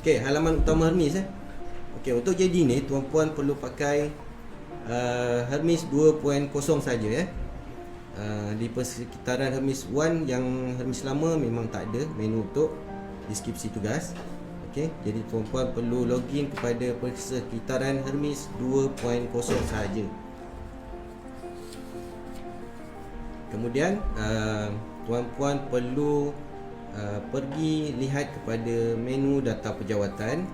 Okey, halaman utama Hermes Okey, untuk JD ni tuan-puan perlu pakai Hermes 2.0 saja di persekitaran Hermes 1 yang Hermes lama memang tak ada menu untuk deskripsi tugas. Okey, jadi tuan-puan perlu login kepada persekitaran Hermes 2.0 saja. Kemudian tuan-puan perlu pergi lihat kepada menu data pejawatan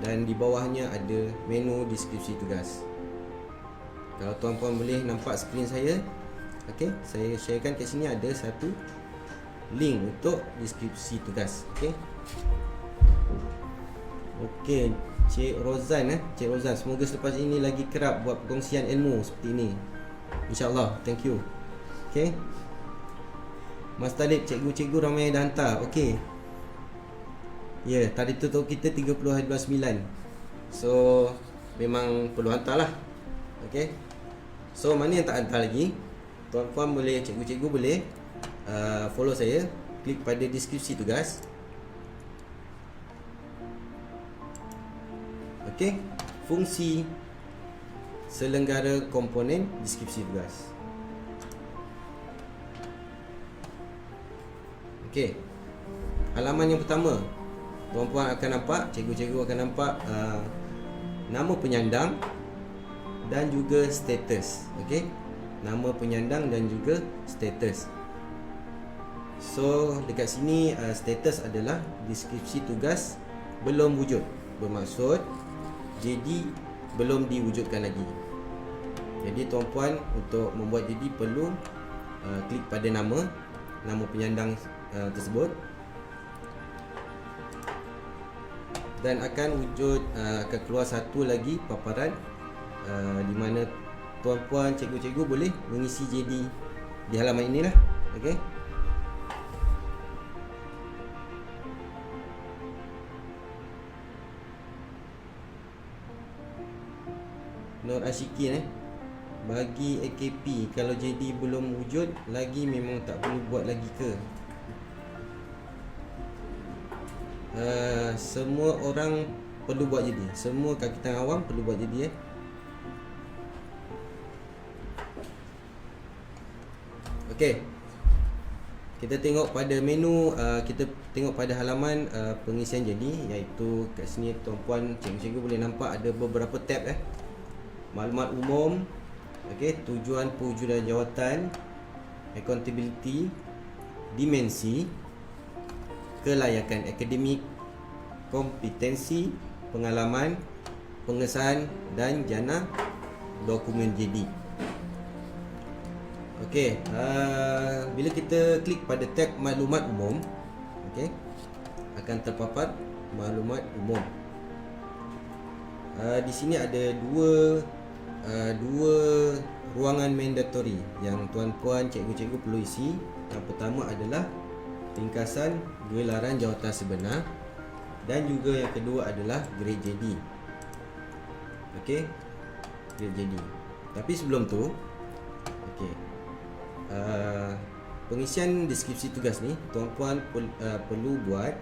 dan di bawahnya ada menu deskripsi tugas. Kalau tuan-puan boleh nampak skrin saya, okey, saya sharekan kat sini ada satu link untuk deskripsi tugas. Okey. Okey, Cik Rozan Cik Rozan, semoga selepas ini lagi kerap buat perkongsian ilmu seperti ini. InsyaAllah, thank you. Okey. Mas Talib, cikgu-cikgu ramai dah hantar. Okey. Ya, tadi tutup kita 30 hari bulan 9. So, memang perlu hantar lah. Okey. So, mana yang tak hantar lagi, tuan-puan boleh, cikgu-cikgu boleh follow saya, klik pada deskripsi tugas. Okey, fungsi selenggara komponen deskripsi tugas. Okey, halaman yang pertama, tuan-puan akan nampak, cikgu-cikgu akan nampak nama penyandang dan juga status. Okey, nama penyandang dan juga status. So dekat sini status adalah deskripsi tugas belum wujud, bermaksud JD belum diwujudkan lagi. Jadi tuan-puan untuk membuat JD perlu klik pada nama penyandang tersebut dan akan wujud, akan keluar satu lagi paparan di mana tuan-puan, cikgu-cikgu boleh mengisi JD di halaman inilah. Okey. Nur Ashikin bagi AKP, kalau JD belum wujud lagi memang tak perlu buat lagi ke? Semua orang perlu buat JD. Semua kaki tangan awam perlu buat JD Okey. Kita tengok pada menu, kita tengok pada halaman pengisian JD, iaitu kat sini tuan-puan, cikgu-cikgu boleh nampak ada beberapa tab maklumat umum, okey, tujuan pewujudan jawatan, accountability, dimensi, kelayakan akademik, kompetensi, pengalaman, pengesahan dan jana dokumen JD. Okey, bila kita klik pada tab maklumat umum, okey, akan terpapat maklumat umum. Di sini ada dua ruangan mandatory yang tuan-puan, cikgu-cikgu perlu isi. Yang pertama adalah ringkasan gelaran jawatan sebenar dan juga yang kedua adalah grade JD. Okey, grade JD. Tapi sebelum tu, okey, pengisian deskripsi tugas ni tuan-puan perlu buat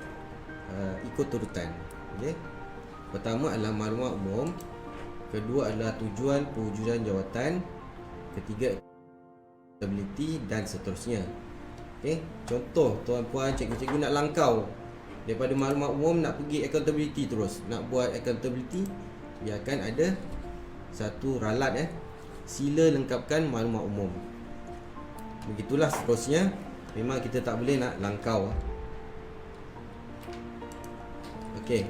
ikut urutan. Okey. Pertama adalah maklumat umum, kedua adalah tujuan pewujudan jawatan, ketiga accountability dan seterusnya. Okey, contoh tuan-puan, cikgu-cikgu nak langkau daripada maklumat umum nak pergi accountability terus. Nak buat accountability, dia akan ada satu ralat sila lengkapkan maklumat umum. Begitulah seterusnya. Memang kita tak boleh nak langkau. Okey.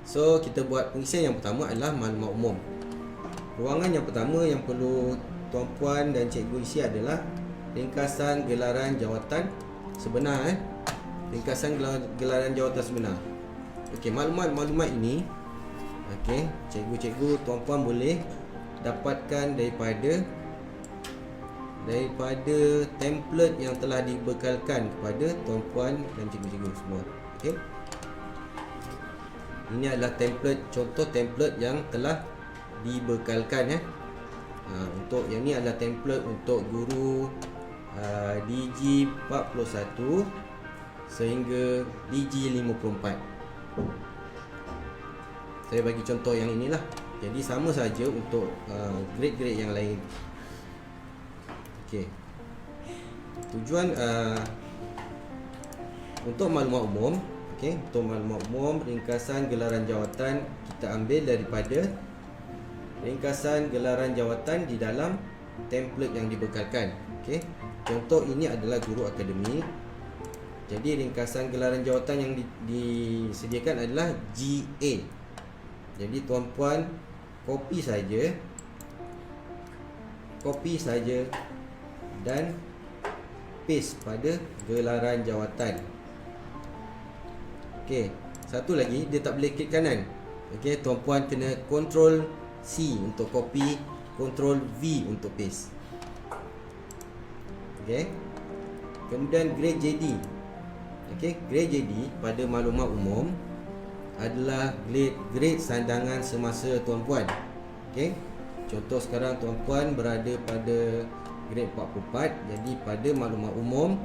So kita buat pengisian yang pertama adalah maklumat umum. Ruangan yang pertama yang perlu tuan-puan dan cikgu isi adalah ringkasan gelaran jawatan sebenar. Ringkasan gelaran jawatan sebenar. Okey, maklumat-maklumat ini, okey, cikgu-cikgu, tuan-puan boleh dapatkan daripada template yang telah dibekalkan kepada tuan-puan dan cikgu-cikgu semua. Okey. Ini adalah template, contoh template yang telah dibekalkan untuk yang ni adalah template untuk guru DG 41 sehingga DG54. Saya bagi contoh yang inilah. Jadi sama saja untuk grade-grade yang lain. Okey. Tujuan untuk maklumat umum, okey, untuk maklumat umum ringkasan gelaran jawatan kita ambil daripada ringkasan gelaran jawatan di dalam template yang dibekalkan. Okey. Contoh ini adalah guru akademik. Jadi ringkasan gelaran jawatan yang disediakan adalah GA. Jadi tuan-puan copy saja dan paste pada gelaran jawatan. Okey, satu lagi dia tak boleh klik kanan. Okey, tuan-puan kena Ctrl C untuk copy, Ctrl V untuk paste. Okey. Kemudian grade JD. Okey, grade JD pada maklumat umum adalah grade sandangan semasa tuan-puan. Okey. Contoh sekarang tuan-puan berada pada grade 44. Jadi pada maklumat umum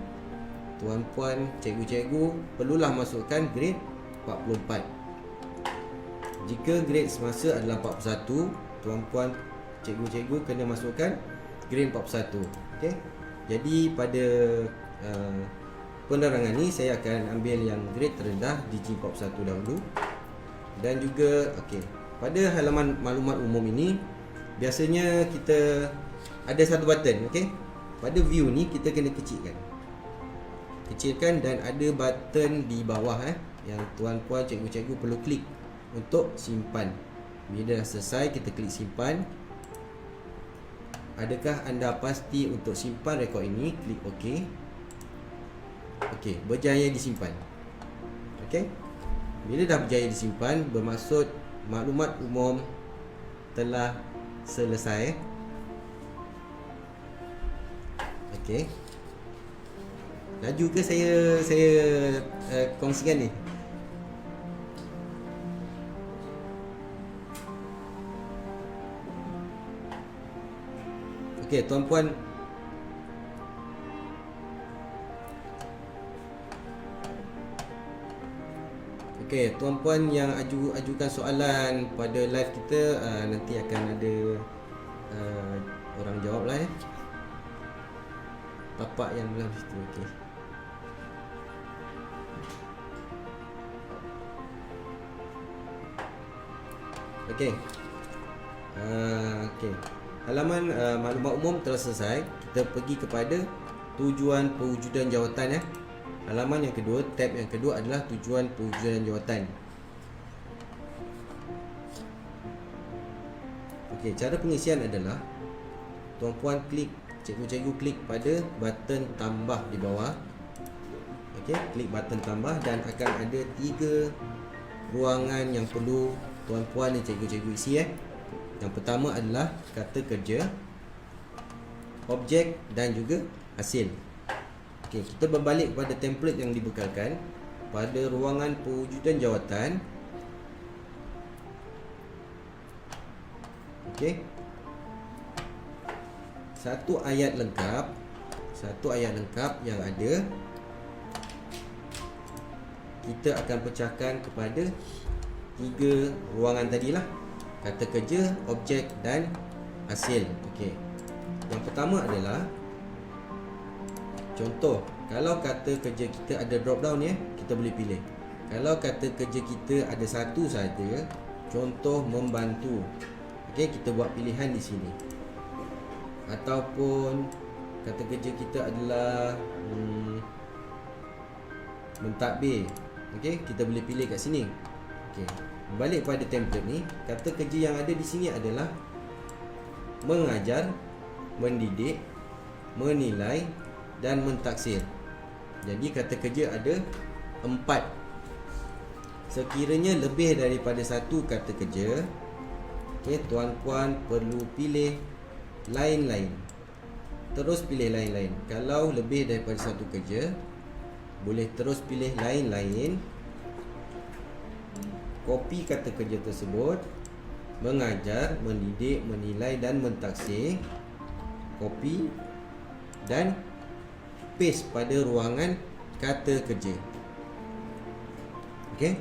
tuan-puan, cikgu-cikgu perlulah masukkan grade 44. Jika grade semasa adalah 41, tuan-puan, cikgu-cikgu kena masukkan grade 41. Okey. Jadi pada penerangan ni saya akan ambil yang grade terendah DG41 dahulu. Dan juga okey, pada halaman maklumat umum ini biasanya kita ada satu button, okey. Pada view ni kita kena kecilkan dan ada button di bawah yang tuan-puan, cikgu-cikgu perlu klik untuk simpan. Bila dah selesai kita klik simpan. Adakah anda pasti untuk simpan rekod ini? Klik OK. Okey, berjaya disimpan. Okey. Bila dah berjaya disimpan, bermaksud maklumat umum telah selesai. Okey. Laju ke saya kongsikan ni? Okey, tuan-puan, okey, tuan-puan yang ajukan soalan pada live kita, nanti akan ada orang jawab lah ya. Tapak yang belah situ. Okey. Okey. Okey. Halaman maklumat umum telah selesai. Kita pergi kepada tujuan perwujudan jawatan ya. Halaman yang kedua, tab yang kedua adalah tujuan perwujudan jawatan. Okey, cara pengisian adalah tuan-puan klik, cikgu-cikgu klik pada button tambah di bawah. Okey, klik button tambah dan akan ada 3 ruangan yang perlu tuan-puan dan cikgu-cikgu isi Yang pertama adalah kata kerja, objek dan juga hasil. Okey, kita berbalik kepada template yang dibekalkan pada ruangan perwujudan jawatan. Okey. Satu ayat lengkap yang ada kita akan pecahkan kepada 3 ruangan tadilah. Kata kerja, objek dan hasil. Okey. Yang pertama adalah contoh. Kalau kata kerja kita ada drop down ya, kita boleh pilih. Kalau kata kerja kita ada satu saja, contoh membantu. Okey, kita buat pilihan di sini. Ataupun kata kerja kita adalah mentadbir. Okey, kita boleh pilih kat sini. Okey. Balik pada template ni, kata kerja yang ada di sini adalah mengajar, mendidik, menilai dan mentaksir. Jadi kata kerja ada 4. Sekiranya lebih daripada satu kata kerja, okey, tuan-puan perlu pilih lain-lain. Terus pilih lain-lain. Kalau lebih daripada satu kerja, boleh terus pilih lain-lain. Kopi kata kerja tersebut, mengajar, mendidik, menilai dan mentaksir. Kopi dan paste pada ruangan kata kerja. Okey.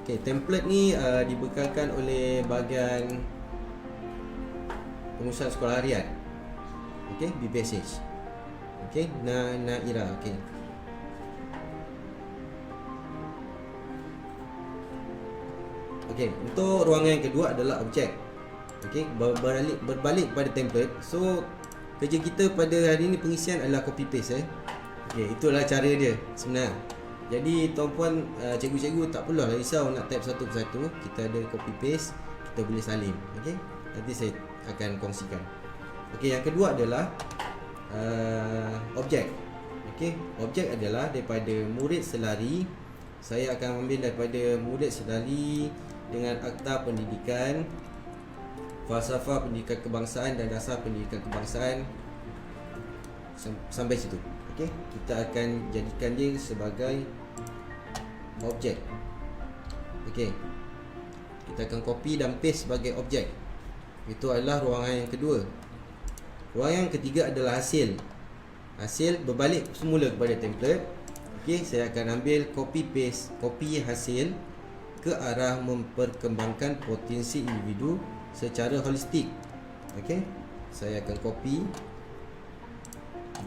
Okey, template ni dibekalkan oleh bahagian pengurusan sekolah harian. Okey, BPSH. Okey, Naira. Okey. Okey, untuk ruangan yang kedua adalah objek. Okey, berbalik pada template. So, kerja kita pada hari ini pengisian adalah copy paste. Okey, itulah cara dia sebenarnya. Jadi tuan-puan, cikgu-cikgu tak perlulah risau nak type satu persatu. Kita ada copy paste, kita boleh salin. Okey, nanti saya akan kongsikan. Okey, yang kedua adalah objek. Okey, objek adalah daripada murid selari. Saya akan ambil daripada murid selari dengan akta pendidikan, falsafah pendidikan kebangsaan dan dasar pendidikan kebangsaan sampai situ. Okey, kita akan jadikan dia sebagai objek. Okey, kita akan copy dan paste sebagai objek. Itu adalah ruangan yang kedua. Ruangan yang ketiga adalah hasil. Hasil berbalik semula kepada template. Okey, saya akan ambil copy hasil ke arah memperkembangkan potensi individu secara holistik. Okey, saya akan copy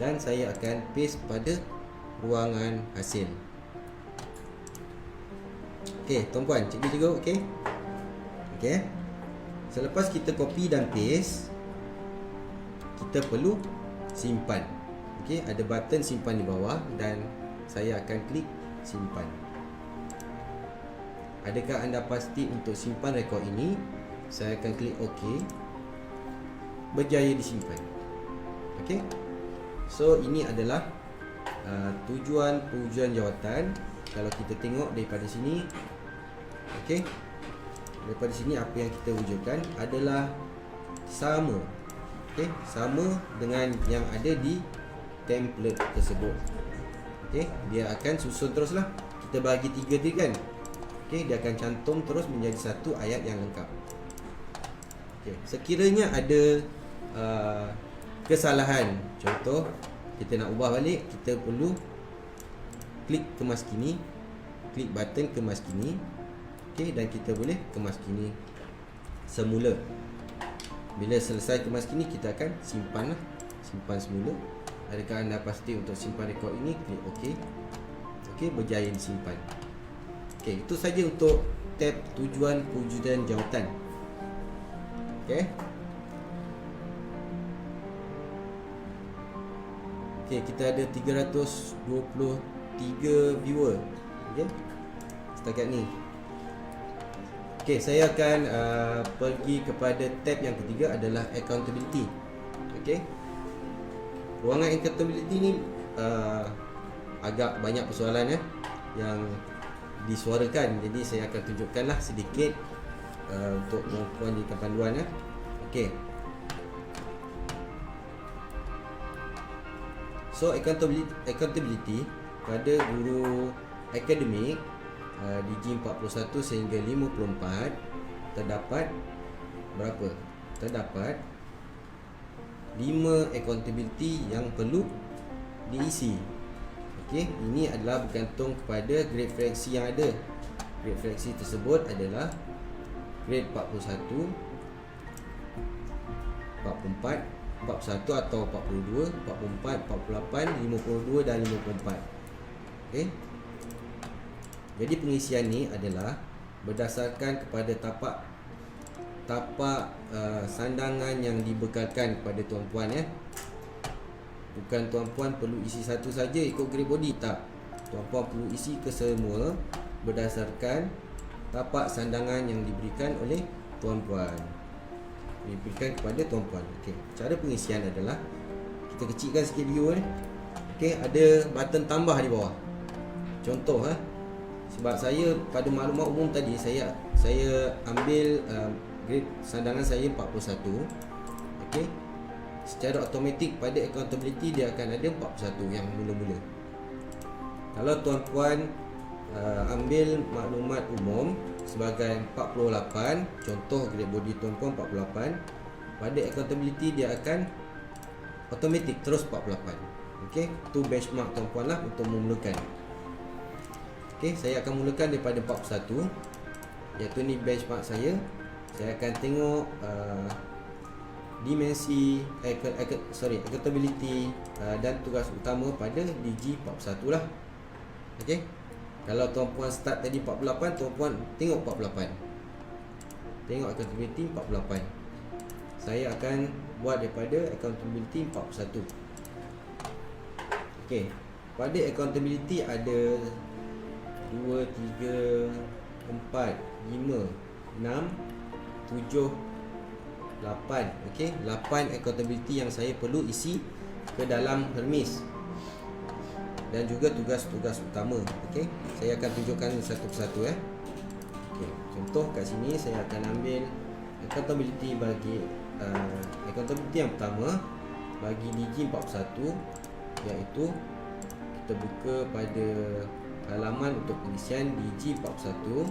dan saya akan paste pada ruangan hasil. Okey, tuan-puan, cikgu-cikgu, okey? Okey. Selepas kita copy dan paste, kita perlu simpan. Okey, ada button simpan di bawah dan saya akan klik simpan. Adakah anda pasti untuk simpan rekod ini? Saya akan klik OK. Berjaya disimpan. Okey. So ini adalah tujuan pengujian jawatan. Kalau kita tengok daripada sini, okey, daripada sini apa yang kita wujudkan adalah sama. Okey, sama dengan yang ada di template tersebut. Okey, dia akan susun teruslah. Kita bagi 3 tadi kan. Okey, dia akan cantum terus menjadi satu ayat yang lengkap. Okey, sekiranya ada kesalahan, contoh kita nak ubah balik, kita perlu klik kemas kini, klik button kemas kini. Okey, dan kita boleh kemas kini semula. Bila selesai kemas kini, kita akan simpan semula. Adakah anda pasti untuk simpan rekod ini? Klik OK. Okey, berjaya disimpan. Okey, itu saja untuk tab tujuan pewujudan jawatan. Okey. Okey, kita ada 323 viewer. Okey. Setakat ni. Okey, saya akan pergi kepada tab yang ketiga adalah accountability. Okey. Ruangan accountability ni agak banyak persoalan yang disuarakan. Jadi saya akan tunjukkanlah sedikit untuk puan jadikan panduan Okey. So accountability pada guru akademik di G41 sehingga 54 terdapat berapa? Terdapat 5 accountability yang perlu diisi. Okey, ini adalah bergantung kepada grade fraksi yang ada. Grade fraksi tersebut adalah grade 41, 44, 41 atau 42, 44, 48, 52 dan 54. Okey. Jadi pengisian ni adalah berdasarkan kepada tapak sandangan yang dibekalkan kepada tuan-puan Bukan tuan-puan perlu isi satu saja ikut grade body, tak. Tuan-puan perlu isi ke semua berdasarkan tapak sandangan yang diberikan oleh tuan-puan. Diberikan kepada tuan-puan. Okey, cara pengisian adalah kita kecilkan sikit view Okey, ada button tambah di bawah. Contoh sebab saya pada maklumat umum tadi saya ambil grade sandangan saya 41. Okey. Secara automatik pada accountability dia akan ada 41 yang mula-mula. Kalau tuan-puan ambil maklumat umum sebagai 48, contoh grade body tuan-puan 48. pada accountability dia akan automatic terus 48. Okey, tu benchmark tuan-puan lah untuk memulakan. Okey, saya akan mulakan daripada 41, iaitu ni benchmark saya. Saya akan tengok dimensi accountability dan tugas utama pada DG 41 lah. Okey, kalau tuan-puan start tadi 48, tuan-puan tengok 48, tengok accountability 48. Saya akan buat daripada accountability 41. Okey, pada accountability ada 2, 3, 4, 5, 6, 7, 8. Okey, 8 accountability yang saya perlu isi ke dalam Hermes, dan juga tugas-tugas utama. Okey, saya akan tunjukkan satu persatu Okey, contoh kat sini saya akan ambil accountability bagi accountability yang pertama bagi DG 41, iaitu kita buka pada halaman untuk pengisian DG 41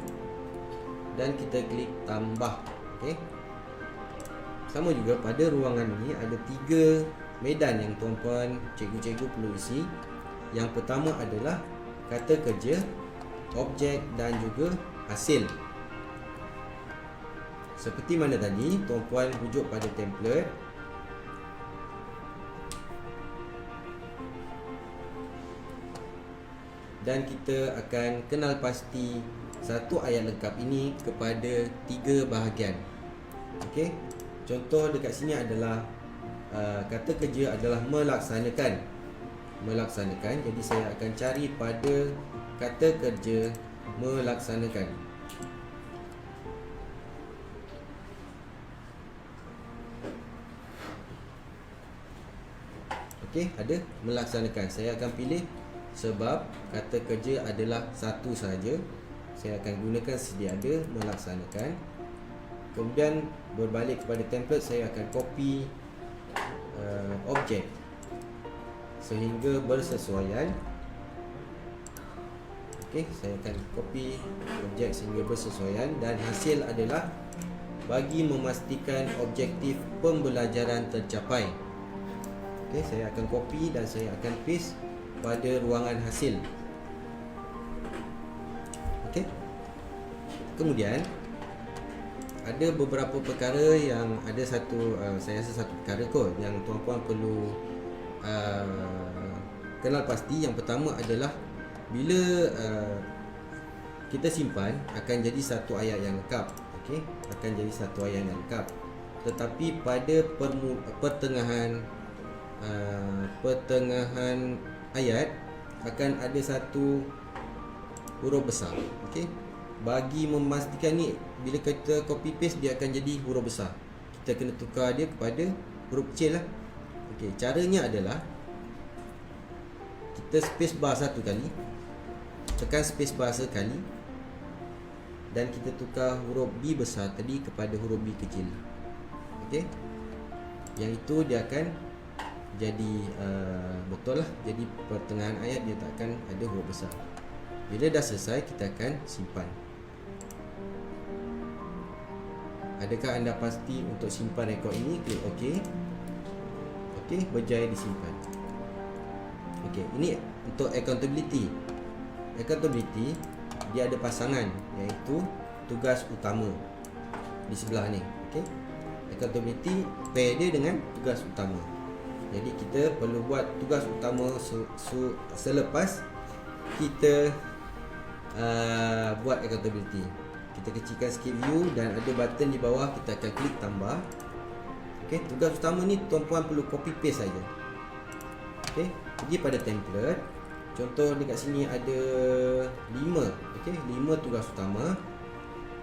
dan kita klik tambah. Okey, sama juga pada ruangan ini ada 3 medan yang tuan-puan cikgu-cikgu perlu isi. Yang pertama adalah kata kerja, objek dan juga hasil. Seperti mana tadi, tuan-puan rujuk pada template. Dan kita akan kenal pasti satu ayat lengkap ini kepada 3 bahagian. Okey, contoh dekat sini adalah kata kerja adalah melaksanakan. Jadi saya akan cari pada kata kerja melaksanakan. Okey, ada melaksanakan. Saya akan pilih sebab kata kerja adalah satu saja. Saya akan gunakan sedia ada melaksanakan. Kemudian berbalik kepada template, saya akan copy objek sehingga bersesuaian. Okey, saya akan copy objek sehingga bersesuaian, dan hasil adalah bagi memastikan objektif pembelajaran tercapai. Okey, saya akan copy dan saya akan paste pada ruangan hasil. Okey. Kemudian ada beberapa perkara yang ada saya rasa satu perkara kot yang tuan-puan perlu kenal pasti. Yang pertama adalah bila kita simpan akan jadi satu ayat yang lengkap. Okey, akan jadi satu ayat yang lengkap. Tetapi pada pertengahan ayat akan ada satu huruf besar. Okey, bagi memastikan ni, bila kita copy paste dia akan jadi huruf besar, kita kena tukar dia kepada huruf kecil lah. Okey, caranya adalah kita space bar satu kali, tekan space bar sekali, dan kita tukar huruf B besar tadi kepada huruf B kecil. Okey, yang itu dia akan jadi betul lah. Jadi pertengahan ayat dia takkan ada huruf besar. Bila dah selesai, kita akan simpan. Adakah anda pasti untuk simpan rekod ini? Klik OK. Okey, berjaya disimpan. Okey, ini untuk accountability. Accountability dia ada pasangan, iaitu tugas utama di sebelah ni. Okey, accountability pair dia dengan tugas utama. Jadi kita perlu buat tugas utama selepas kita buat accountability. Kita kecilkan sikit view dan ada button di bawah, kita akan klik tambah. Okey, tugas utama ni tuan-puan perlu copy paste saja. Okey, pergi pada template. Contoh dekat sini ada 5. Okey, 5 tugas utama.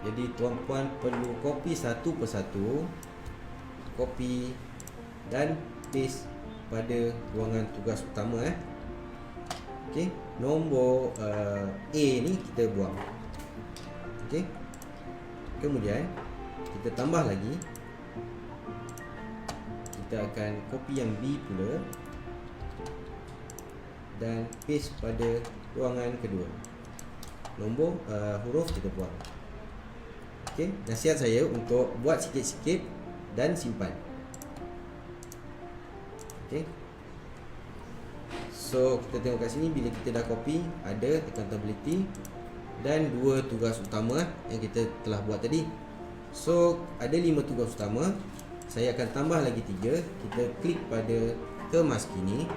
Jadi tuan-puan perlu copy satu persatu, copy dan paste pada ruangan tugas utama. Okey, nombor A ni kita buang. Okey, kemudian kita tambah lagi. Kita akan copy yang B pula dan paste pada ruangan kedua. Nombor huruf kita buang. Okey, nasihat saya untuk buat sikit-sikit dan simpan. Okey. So kita tengok kat sini, bila kita dah copy, ada accountability dan 2 tugas utama yang kita telah buat tadi. So ada 5 tugas utama, saya akan tambah lagi 3. Kita klik pada kemas kini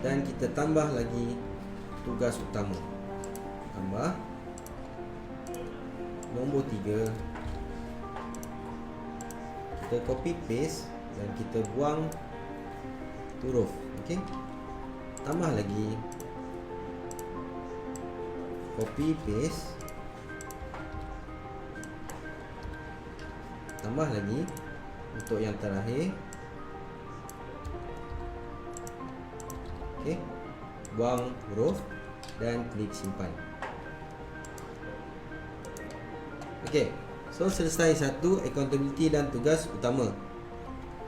dan kita tambah lagi tugas utama. Tambah nombor 3. Kita copy paste dan kita buang huruf. Okey. Tambah lagi, copy paste, tambah lagi untuk yang terakhir. Okey, buang huruf dan klik simpan. Okey, so selesai satu accountability dan tugas utama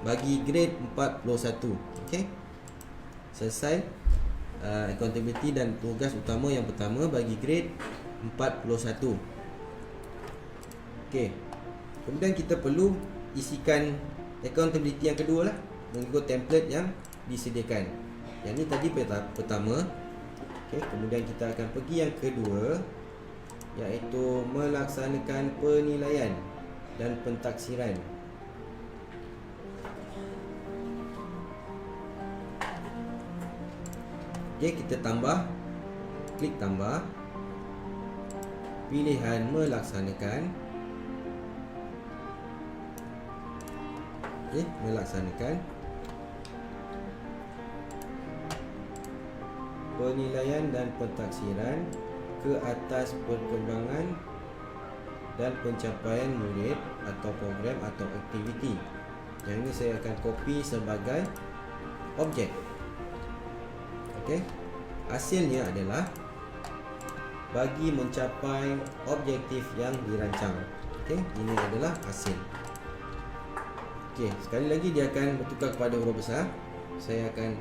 bagi grade 41. Okey, selesai accountability dan tugas utama yang pertama bagi grade 41. Okey, kemudian kita perlu isikan accountability yang kedua lah, mengikut template yang disediakan. Yang ni tadi pertama. Okey, kemudian kita akan pergi yang kedua, iaitu melaksanakan penilaian dan pentaksiran. Okey, kita tambah, klik tambah, pilihan melaksanakan. Okey, melaksanakan penilaian dan pentaksiran ke atas perkembangan dan pencapaian murid atau program atau aktiviti. Yang ini saya akan copy sebagai objek. Okey, hasilnya adalah bagi mencapai objektif yang dirancang. Okey, ini adalah hasil. Okey, sekali lagi dia akan bertukar kepada huruf besar. Saya akan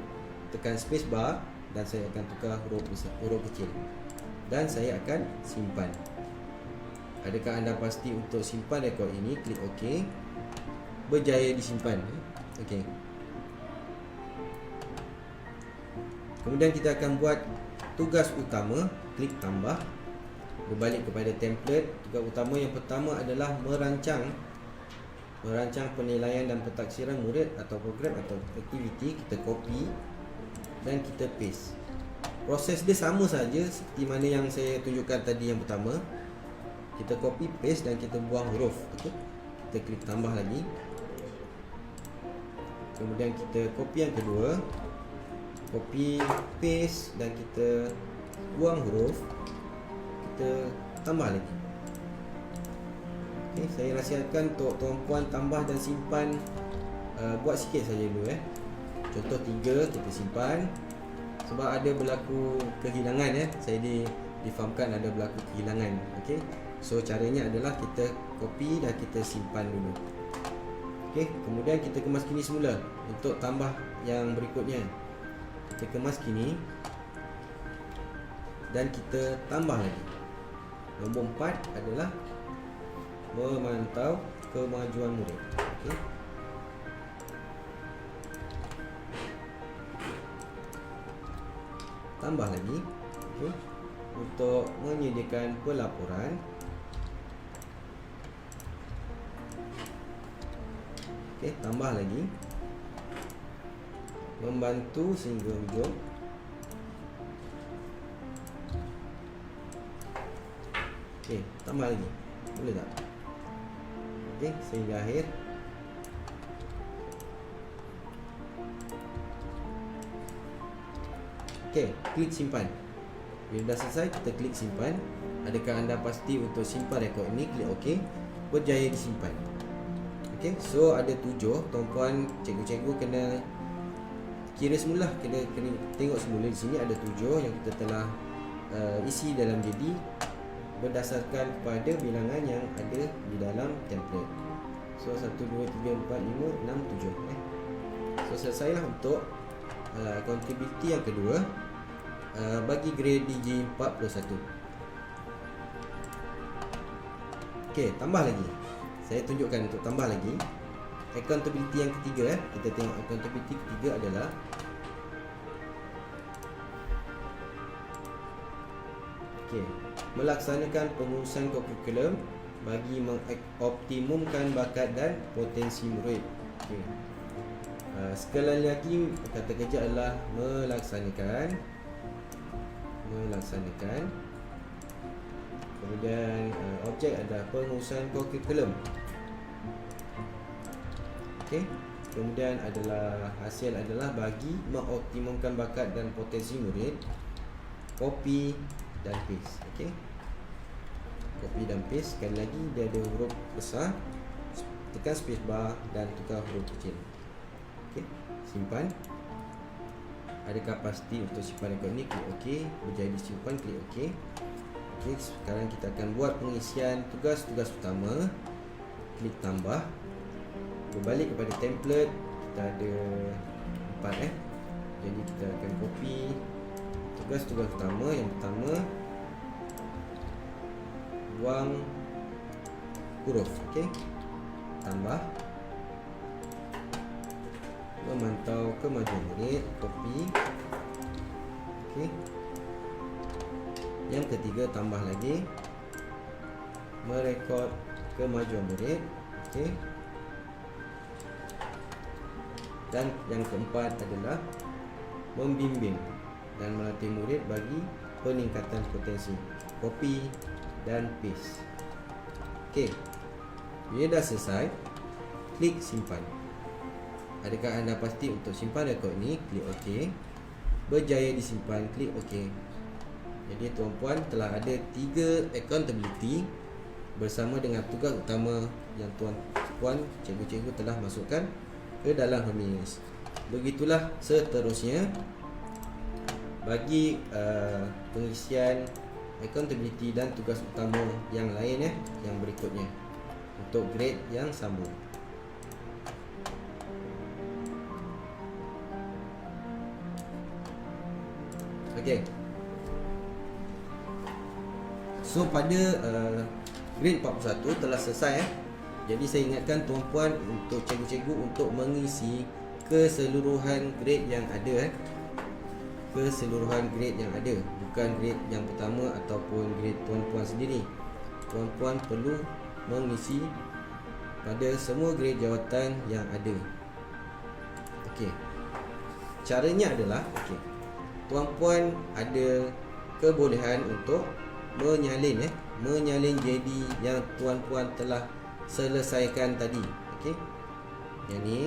tekan space bar dan saya akan tukar huruf besar, huruf kecil, dan saya akan simpan. Adakah anda pasti untuk simpan rekod ini? Klik OK. Berjaya disimpan. Okey. Kemudian kita akan buat tugas utama. Klik tambah. Berbalik kepada template. Tugas utama yang pertama adalah merancang penilaian dan pentaksiran murid atau program atau aktiviti. Kita copy dan kita paste. Proses dia sama saja seperti mana yang saya tunjukkan tadi yang pertama. Kita copy paste dan kita buang huruf. Okey. Kita klik tambah lagi. Kemudian kita copy yang kedua, copy paste dan kita buang huruf. Kita tambah lagi. Okey, saya rahsiakan untuk tuan-puan tambah dan simpan, buat sikit saja dulu. Contoh 3 kita simpan. Sebab ada berlaku kehilangan, saya difahamkan ada berlaku kehilangan. Okey. So caranya adalah kita copy dan kita simpan dulu. Okey, kemudian kita kemas kini semula untuk tambah yang berikutnya. Kita kemas kini dan kita tambah lagi. Nombor 4 adalah memantau kemajuan murid. Okey. Tambah lagi. Okey. Untuk menyediakan pelaporan. Okey, tambah lagi. Membantu sehingga hujung. Okey, tambah lagi. Boleh tak? Okey, sehingga akhir. Okey, klik simpan. Bila dah selesai, kita klik simpan. Adakah anda pasti untuk simpan rekod ini? Klik OK. Berjaya disimpan. Okey, so ada 7. Tuan-puan, cikgu-cikgu kena kira semula, kena tengok semula. Di sini ada 7 yang kita telah isi dalam JD berdasarkan pada bilangan yang ada di dalam template. So 1, 2, 3, 4, 5, 6, 7. So selesailah untuk accountability yang kedua bagi grade DG 41. Okey, tambah lagi. Saya tunjukkan untuk tambah lagi. accountability yang ketiga kita tengok accountability ketiga adalah melaksanakan pengurusan kurikulum bagi mengoptimumkan bakat dan potensi murid. Sekali lagi kata kerja adalah melaksanakan, kemudian objek adalah pengurusan kurikulum. Kemudian adalah hasil adalah bagi mengoptimumkan bakat dan potensi murid. Copy dan paste. Copy dan paste. Sekali lagi dia ada huruf besar, tekan space bar dan tukar huruf kecil. Simpan. Adakah pasti untuk simpan rekod ni? Klik OK. Berjaya disimpan, klik OK. Sekarang kita akan buat pengisian tugas-tugas utama. Klik tambah. Berbalik kepada template. Kita ada 4 Jadi kita akan copy tugas-tugas utama. Yang pertama, buang huruf. Tambah, memantau kemajuan murid. Copy. Yang ketiga, tambah lagi, merekod kemajuan murid. Dan yang keempat adalah membimbing dan melatih murid bagi peningkatan potensi. Copy dan paste. Bila dah selesai, klik simpan. Adakah anda pasti untuk simpan rekod ni? Klik OK. Berjaya disimpan, klik OK. Jadi tuan-puan telah ada 3 accountability bersama dengan tugas utama yang tuan-puan cikgu-cikgu telah masukkan ke dalam Reminis. Begitulah seterusnya bagi pengisian accountability dan tugas utama yang lain yang berikutnya untuk grade yang sama. So pada grade 41 telah selesai. Jadi saya ingatkan tuan-puan untuk cikgu-cikgu untuk mengisi keseluruhan grade yang ada. Keseluruhan grade yang ada, bukan grade yang pertama ataupun grade tuan-puan sendiri. Tuan-puan perlu mengisi pada semua grade jawatan yang ada. Caranya adalah tuan-puan ada kebolehan untuk menyalin JD yang tuan-puan telah selesaikan tadi. Yang ni,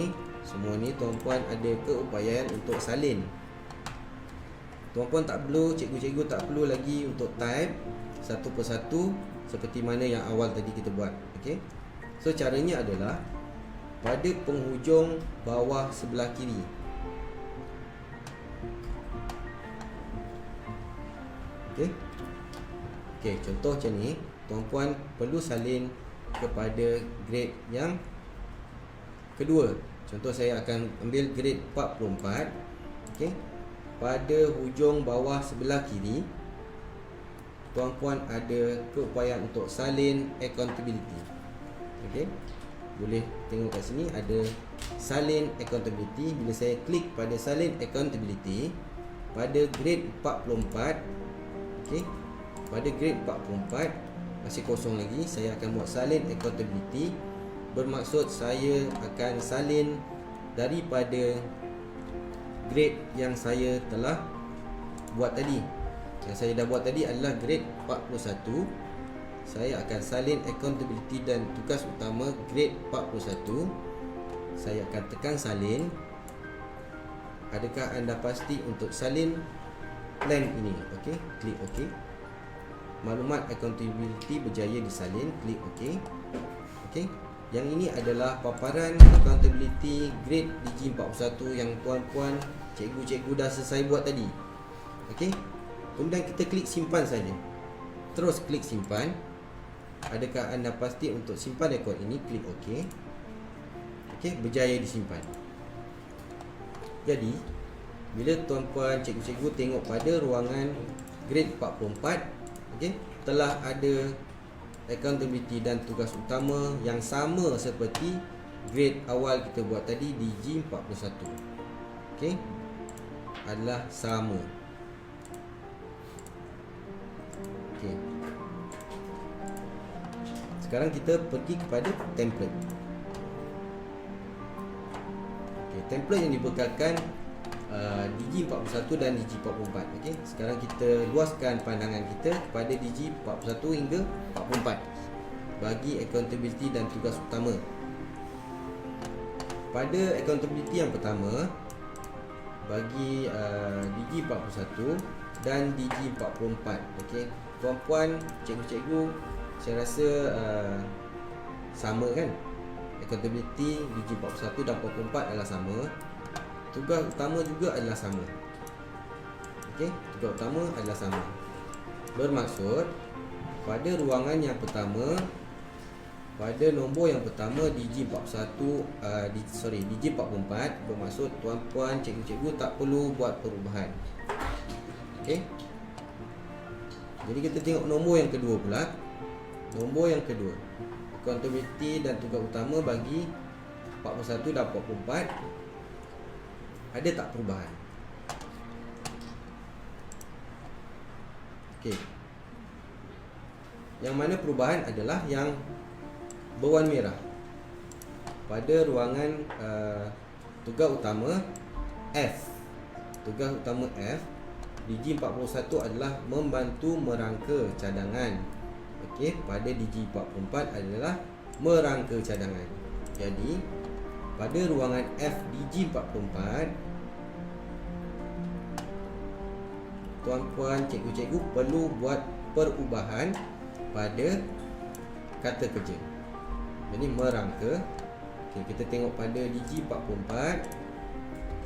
semua ni tuan-puan ada keupayaan untuk salin. Tuan-puan tak perlu, cikgu-cikgu tak perlu lagi untuk type satu persatu seperti mana yang awal tadi kita buat. So caranya adalah pada penghujung bawah sebelah kiri. Contoh macam ni, tuan-puan perlu salin kepada grade yang kedua. Contoh saya akan ambil grade 44. Pada hujung bawah sebelah kiri, tuan-puan ada keupayaan untuk salin accountability. Boleh tengok kat sini ada salin accountability. Bila saya klik pada salin accountability pada grade 44, pada grade 44 masih kosong lagi, saya akan buat salin accountability. Bermaksud saya akan salin daripada grade yang saya telah buat tadi. Yang saya dah buat tadi adalah grade 41. Saya akan salin accountability dan tugas utama grade 41. Saya akan tekan salin. Adakah anda pasti untuk salin plan ini? Klik OK. Maklumat accountability berjaya disalin, klik OK. Yang ini adalah paparan accountability grade Digi 41 yang tuan-puan cikgu-cikgu dah selesai buat tadi. Kemudian kita klik simpan saja. Terus klik simpan. Adakah anda pasti untuk simpan rekod ini? Klik OK. Berjaya disimpan. Jadi bila tuan-puan cikgu-cikgu tengok pada ruangan grade 44, telah ada accountability dan tugas utama yang sama seperti grade awal kita buat tadi DG41. Okey, adalah sama. Okey. Sekarang kita pergi kepada template. Okey, template yang dibekalkan DG41 dan DG44. Okey, sekarang kita luaskan pandangan kita kepada DG41 hingga 44 bagi accountability dan tugas utama. Pada accountability yang pertama, bagi DG41 dan DG44. Okey, puan-puan, cikgu-cikgu, saya rasa sama kan? Accountability DG41 dan 44 adalah sama. Tugas utama juga adalah sama. Okey, tugas utama adalah sama. Bermaksud pada ruangan yang pertama, pada nombor yang pertama DG41 DG44, bermaksud tuan-puan, cikgu-cikgu tak perlu buat perubahan. Okey. Jadi kita tengok nombor yang kedua pula. Nombor yang kedua, accountability dan tugas utama bagi 41 dan 44, ada tak perubahan? Okey. Yang mana perubahan adalah yang berwarna merah. Pada ruangan tugas utama F. Tugas utama F, DG41 adalah membantu merangka cadangan. Okey, pada DG44 adalah merangka cadangan. Jadi pada ruangan F DG44, tuan-puan, cikgu-cikgu perlu buat perubahan pada kata kerja. Jadi merangka. Okey, kita tengok pada DG44.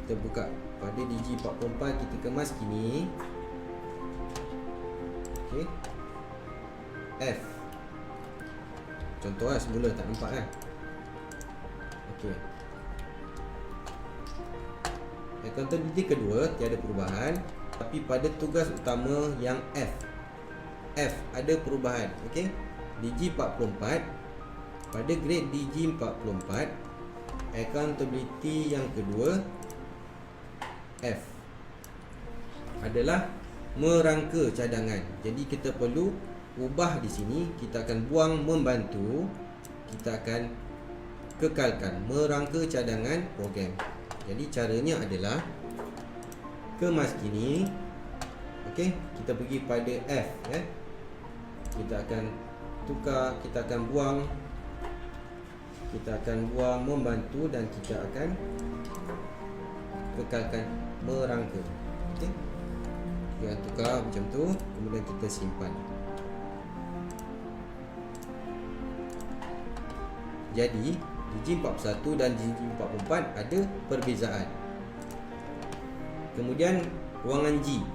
Kita buka pada DG44, kita kemas kini. Okey. F. Contoh semula tak nampak kan? Okey. Accountability kedua tiada perubahan, tapi pada tugas utama yang F ada perubahan. Okey. DG44, pada grade DG44, accountability yang kedua F adalah merangka cadangan. Jadi kita perlu ubah di sini. Kita akan buang membantu, kita akan kekalkan merangka cadangan program. Jadi caranya adalah kemas kini. Okey, kita pergi pada F ya. Kita akan tukar, kita akan buang membantu dan kita akan kekalkan merangka. Okey. Kita tukar macam tu, kemudian kita simpan. Jadi DG41 dan DG44 ada perbezaan. Kemudian ruangan G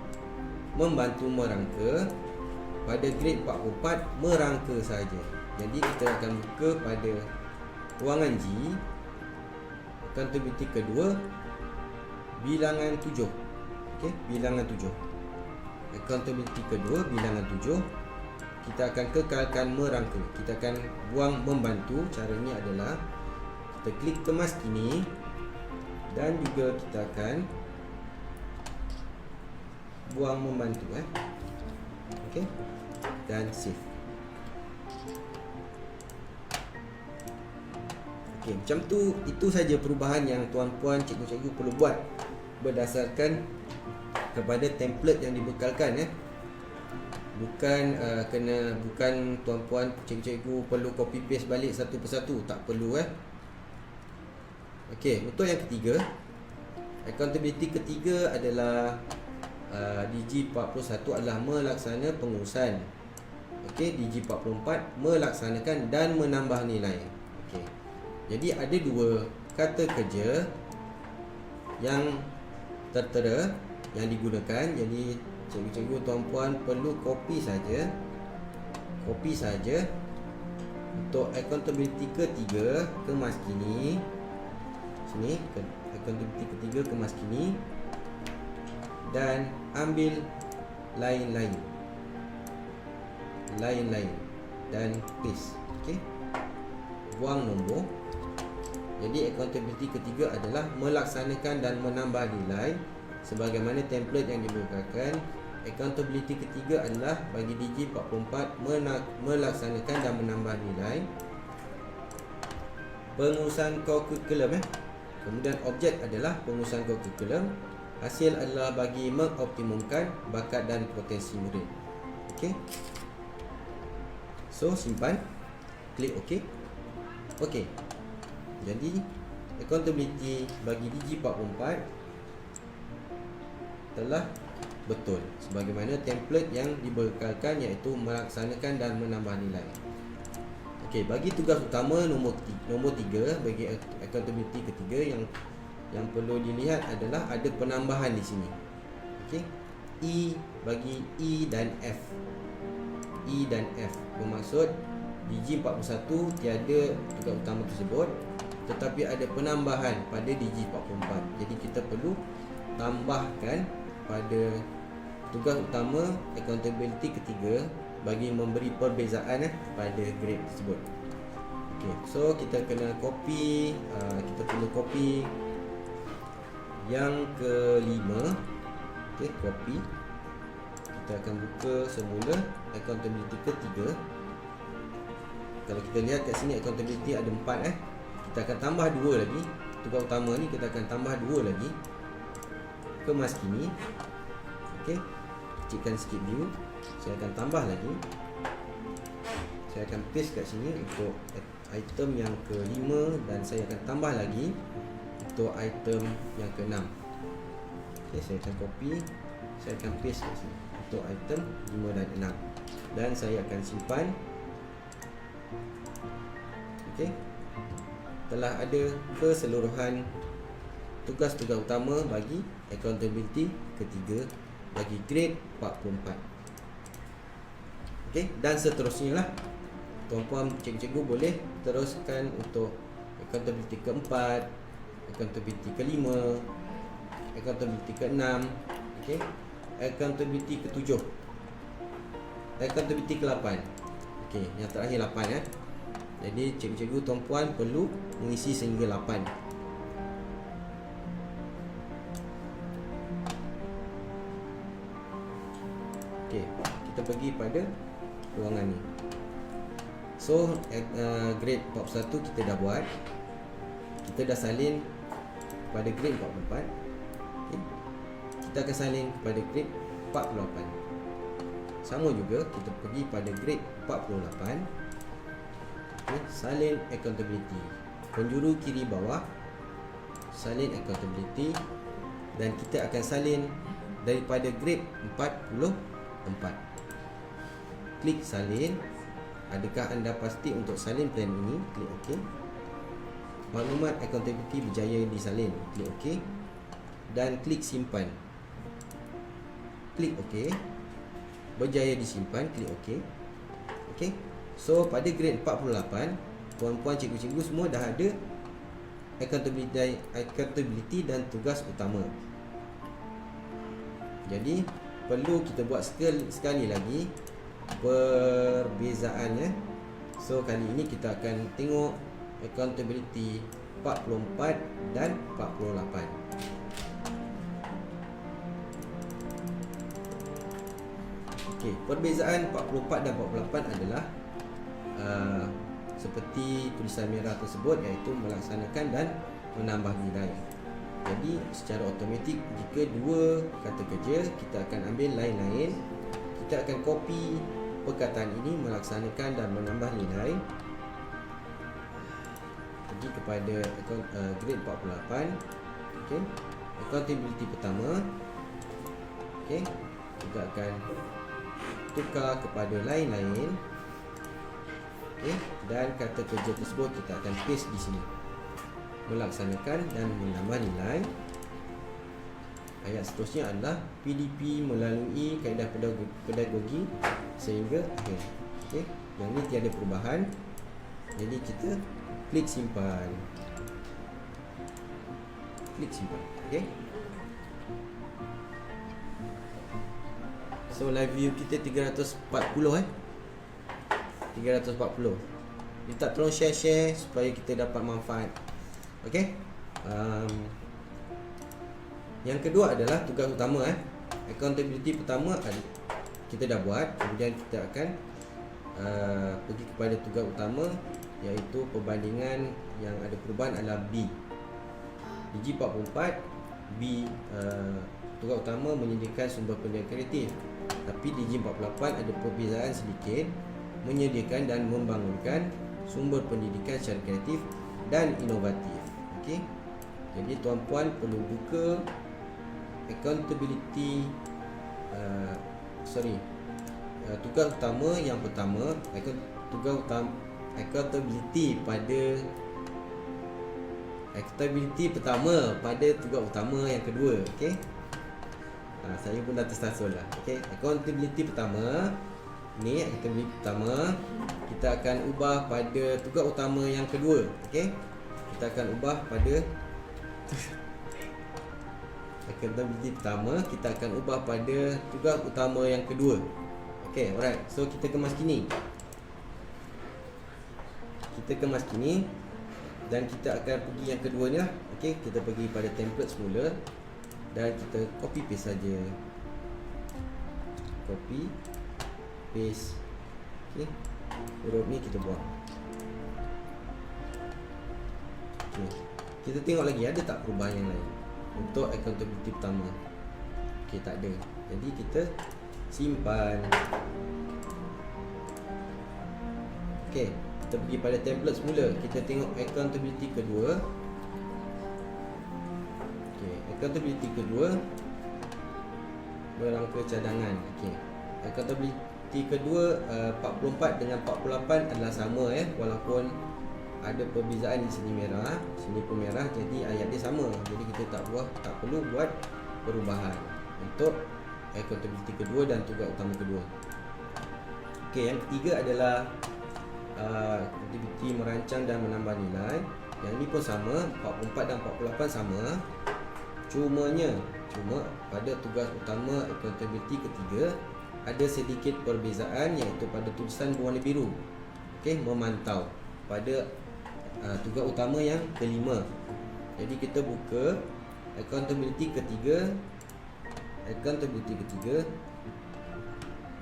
membantu merangka. Pada grade 44 merangka saja. Jadi kita akan buka pada ruangan G, accountability kedua, bilangan 7. Okey, bilangan 7. Accountability kedua, bilangan 7. Kita akan kekalkan merangka. Kita akan buang membantu. Caranya adalah kita klik kemas kini dan juga kita akan buang membantu Okey, dan save. Okey, macam tu. Itu saja perubahan yang tuan-puan, cikgu-cikgu perlu buat berdasarkan kepada template yang dibekalkan Bukan tuan-puan, cikgu-cikgu perlu copy paste balik satu persatu, tak perlu Okey, untuk yang ketiga, accountability ketiga adalah DG41 adalah melaksana pengurusan. Okey, DG44 melaksanakan dan menambah nilai. Okey. Jadi ada dua kata kerja yang tertera yang digunakan. Jadi cikgu-cikgu, tuan-puan perlu copy saja. Untuk accountability ketiga, kemas kini. Sini, accountability ketiga kemas kini. Dan ambil lain-lain dan paste. Okey, buang nombor. Jadi accountability ketiga adalah melaksanakan dan menambah nilai sebagaimana template yang dibekalkan. Accountability ketiga adalah bagi DG44 melaksanakan dan menambah nilai pengurusan kurikulum. Kemudian objek adalah pengurusan kurikulum. Hasil adalah bagi mengoptimumkan bakat dan potensi murid. Okey. So simpan, klik OK. Okey. Jadi accountability bagi DG44 telah betul sebagaimana template yang dibekalkan, iaitu melaksanakan dan menambah nilai. Okey, bagi tugas utama nombor 3 bagi accountability ketiga yang perlu dilihat adalah ada penambahan di sini. Okey. Bagi E dan F. E dan F bermaksud DG41 tiada tugas utama tersebut, tetapi ada penambahan pada DG44. Jadi kita perlu tambahkan pada tugas utama accountability ketiga bagi memberi perbezaan pada grade tersebut. Okey, so kita kena copy, kita perlu copy yang kelima. Okey, copy. Kita akan buka semula accountability ketiga. Kalau kita lihat kat sini accountability ada 4 Kita akan tambah 2 lagi. Tugas utama ni kita akan tambah 2 lagi ke mas kini. Okey. Kecilkan sikit view. Saya akan tambah lagi. Saya akan paste kat sini untuk item yang kelima, dan saya akan tambah lagi untuk item yang ke-6. Okey, saya akan copy, saya akan paste kat sini untuk item 5 dan 6, dan saya akan simpan. Okey. Telah ada keseluruhan tugas-tugas utama bagi accountability ketiga bagi grade 44. Okey, dan seterusnya lah. Tuan-puan cikgu boleh teruskan untuk accountability keempat, accountability kelima, accountability ke-6, okey, accountability ke-7, accountability ke-8. Okey, yang terakhir 8 Jadi cikgu-cikgu tuan-puan perlu mengisi sehingga 8. Okey, kita pergi pada ruangan ni. So grade 41 kita dah buat. Kita dah salin pada grade 44. Okay. Kita akan salin pada grade 48. Sama juga kita pergi pada grade 48. Okay. Salin accountability. Penjuru kiri bawah, salin accountability, dan kita akan salin daripada grade 44. Klik salin. Adakah anda pasti untuk salin plan ini? Klik OK. Maklumat accountability berjaya disalin. Klik OK. Dan klik simpan. Klik OK. Berjaya disimpan. Klik OK. OK. So pada grade 48, puan-puan cikgu-cikgu semua dah ada accountability dan tugas utama. Jadi perlu kita buat sekali lagi perbezaannya. So kali ini kita akan tengok accountability 44 dan 48. Okey, perbezaan 44 dan 48 adalah seperti tulisan merah tersebut, iaitu melaksanakan dan menambah nilai. Jadi secara automatik jika dua kata kerja, kita akan ambil lain-lain. Kita akan copy perkataan ini, melaksanakan dan menambah nilai, pergi kepada grade 48. Okey, accountability pertama. Okey, kita akan tukar kepada lain-lain. Okey, dan kata kerja tersebut kita akan paste di sini, melaksanakan dan menambah nilai. Ayat seterusnya adalah PDP melalui kaedah pedagogi sehingga akhir. Okey, yang ni tiada perubahan. Jadi kita klik simpan. Klik simpan. Okey. So live view kita 340 340. Minta tolong share supaya kita dapat manfaat Okey. Yang kedua adalah tugas utama. Accountability pertama kita dah buat. Kemudian kita akan pergi kepada tugas utama, iaitu perbandingan yang ada perubahan adalah B. Biji 44 B, tugas utama menyediakan sumber pendidikan kreatif, tapi DG48 ada perbezaan sedikit, menyediakan dan membangunkan sumber pendidikan secara kreatif dan inovatif. Okey. Jadi tuan-puan perlu buka accountability tugas utama yang pertama, tugas utama accountability pertama pada tugas utama yang kedua. Okey. Saya pun dah tersasul lah. Okey, accountability pertama ni, accountability pertama kita akan ubah pada tugas utama yang kedua. Okey, kita akan ubah pada accountability pertama, kita akan ubah pada tugas utama yang kedua. Okey, alright. So kita kemas kini. Dan kita akan pergi yang kedua ni lah. Okey, kita pergi pada template semula dan kita copy paste saja. Copy paste. Okey. Huruf ni kita buang. Okey. Kita tengok lagi ada tak perubahan yang lain untuk accountability pertama. Okey, tak ada. Jadi kita simpan. Okey, kita pergi pada template semula. Kita tengok accountability kedua. Okey, accountability kedua berangka cadangan. Okey, accountability kedua 44 dengan 48 adalah sama walaupun ada perbezaan di sini merah, sini pun merah, jadi ayat dia sama. Jadi kita tak perlu buat perubahan untuk accountability kedua dan tugas utama kedua. Okey, yang ketiga adalah aktiviti merancang dan menambah nilai. Yang ni pun sama, 44 dan 48 sama. Cuma pada tugas utama accountability ketiga ada sedikit perbezaan, iaitu pada tulisan berwarna biru. Okey, memantau pada tugas utama yang kelima. Jadi kita buka accountability ketiga.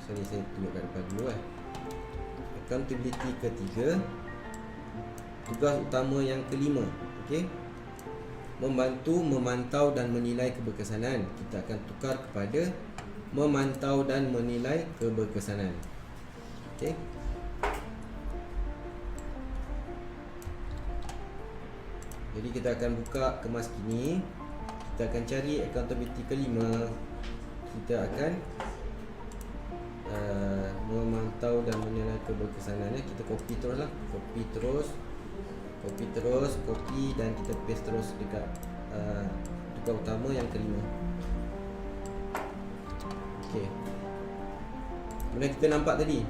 Sorry, saya tunjuk kat depan dulu accountability ketiga, tugas utama yang kelima. Okey, membantu, memantau dan menilai keberkesanan. Kita akan tukar kepada memantau dan menilai keberkesanan. Okey. Jadi kita akan buka kemas kini. Kita akan cari accountability kelima. Kita akan memantau dan menilai keberkesanan. Kita copy terus lah. Copy terus dan kita paste terus dekat tugas utama yang kelima. Okey. Kemudian kita nampak tadi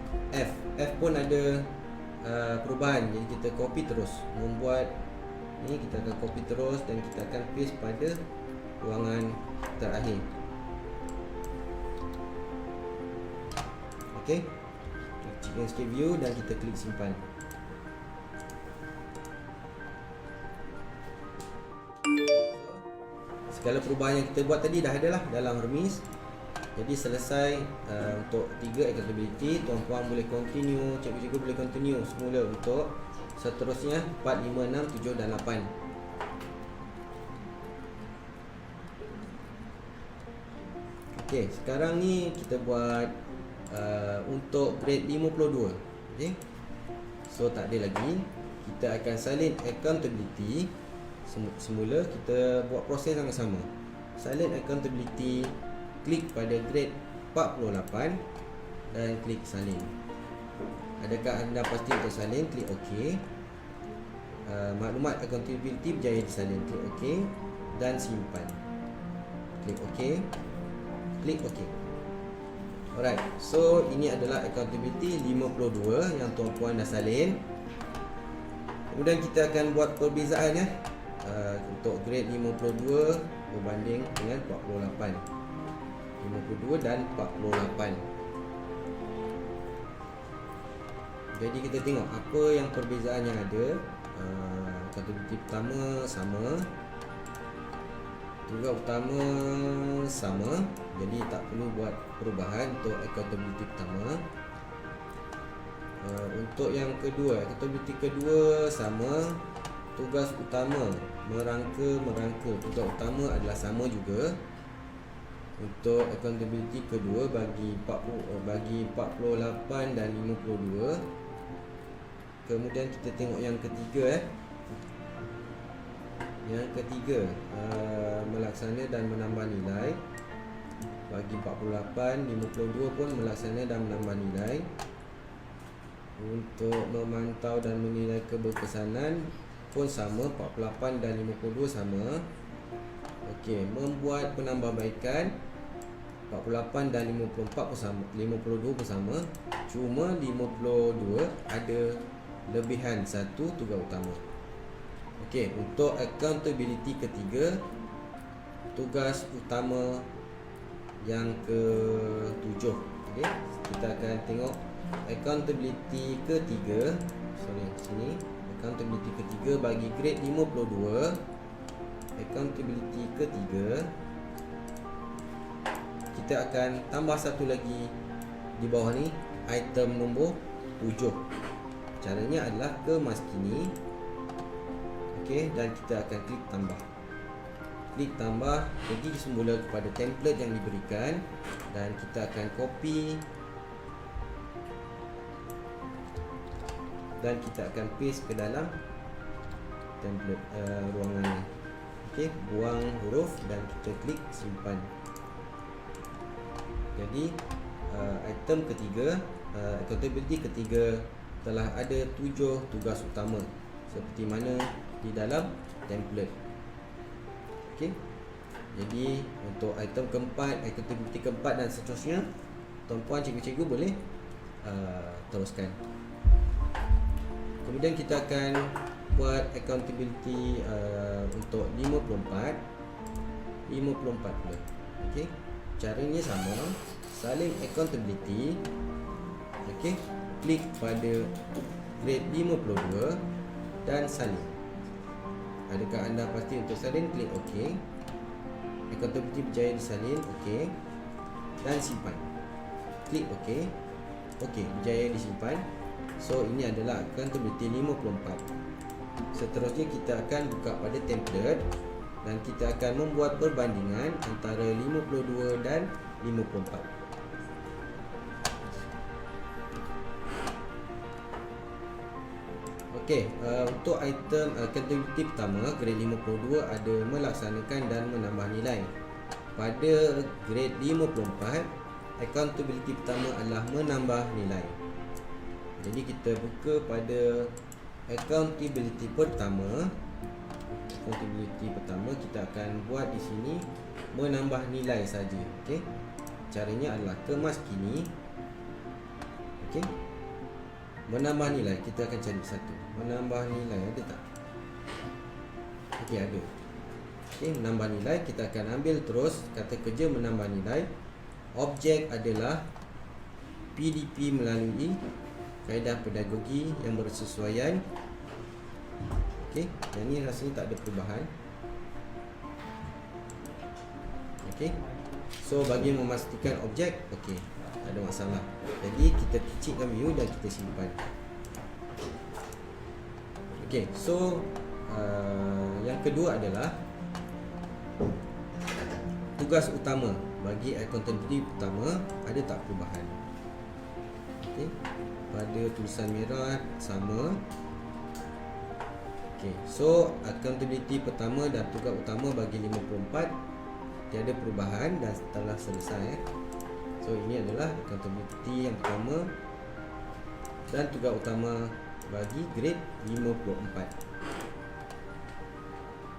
F pun ada perubahan. Jadi kita copy terus. Membuat ni kita akan copy terus dan kita akan paste pada ruangan terakhir. Okey. Klik escape view dan kita klik simpan. Segala perubahan yang kita buat tadi dah ada lah dalam Hermes. Jadi selesai untuk 3 accountability. Tuan-puan boleh continue, cikgu-cikgu boleh continue semula untuk seterusnya 4, 5, 6, 7 dan 8. Okey, sekarang ni kita buat untuk grade 52. Okey. So tak ada lagi. Kita akan salin accountability. Semula kita buat proses yang sama. Salin accountability, klik pada grade 48 dan klik salin. Adakah anda pasti untuk salin? Klik OK. Maklumat accountability berjaya disalin. Klik OK dan simpan. Klik OK. Klik OK. Alright. So ini adalah accountability 52 yang tuan-puan dah salin. Kemudian kita akan buat perbezaan untuk grade 52 berbanding dengan 48. 52 dan 48. Jadi kita tengok apa yang perbezaan yang ada. accountability pertama sama, tugas utama sama, jadi tak perlu buat perubahan untuk accountability pertama. Untuk yang kedua, accountability kedua sama, tugas utama merangka, tugas utama adalah sama juga. Untuk accountability kedua bagi 48 dan 52. Kemudian kita tengok yang ketiga Yang ketiga, melaksana dan menambah nilai. Bagi 48, 52 pun melaksana dan menambah nilai. Untuk memantau dan menilai keberkesanan pun sama, 48 dan 52 sama. Okey, membuat penambahbaikan 48 dan 54 pun sama, 52 pun sama. Cuma 52 ada lebihan satu tugas utama. Okey, untuk accountability ketiga, tugas utama yang ke-7. Okey, kita akan tengok accountability ketiga. Sini accountability ketiga bagi grade 52. Accountability ketiga, kita akan tambah satu lagi di bawah ni, item nombor 7. Caranya adalah kemaskini. Okey, dan kita akan klik tambah. Klik tambah, pergi semula kepada template yang diberikan dan kita akan copy dan kita akan paste ke dalam template ruangan ni. Okey, buang huruf dan kita klik simpan. Jadi item ketiga, accountability ketiga telah ada 7 tugas utama seperti mana di dalam template. Okey. Jadi untuk item keempat, accountability keempat dan seterusnya, tuan-puan cikgu-cikgu boleh teruskan. Kemudian kita akan buat accountability untuk 54 pula. Okey. Caranya sama, salin accountability. Okey, klik pada grade 52 dan salin. Adakah anda pasti untuk salin? Klik OK. Accountability berjaya disalin, OK. Dan simpan. Klik OK. OK, berjaya disimpan. So ini adalah accountability 54. Seterusnya kita akan buka pada template dan kita akan membuat perbandingan antara 52 dan 54. Okey, untuk item accountability pertama, grade 52 ada melaksanakan dan menambah nilai. Pada grade 54, accountability pertama adalah menambah nilai. Jadi kita buka pada accountability pertama. Accountability pertama kita akan buat di sini menambah nilai saja. Okey. Caranya adalah kemaskini. Okey. Menambah nilai, kita akan cari satu. Menambah nilai ada tak? Okey, ada. Okey, menambah nilai kita akan ambil terus kata kerja menambah nilai. Objek adalah PDP melalui kaedah pedagogi yang bersesuaian. Okey, yang ni rasanya tak ada perubahan. Okey. So bagi memastikan objek, okey, tak ada masalah. Jadi kita kecilkan view dan kita simpan. Okey, so yang kedua adalah tugas utama. Bagi accountability pertama ada tak perubahan? Okey, pada tulisan merah sama. Okay, so accountability pertama dan tugas utama bagi 54 tiada perubahan dan telah selesai. So ini adalah accountability yang pertama dan tugas utama bagi grade 54.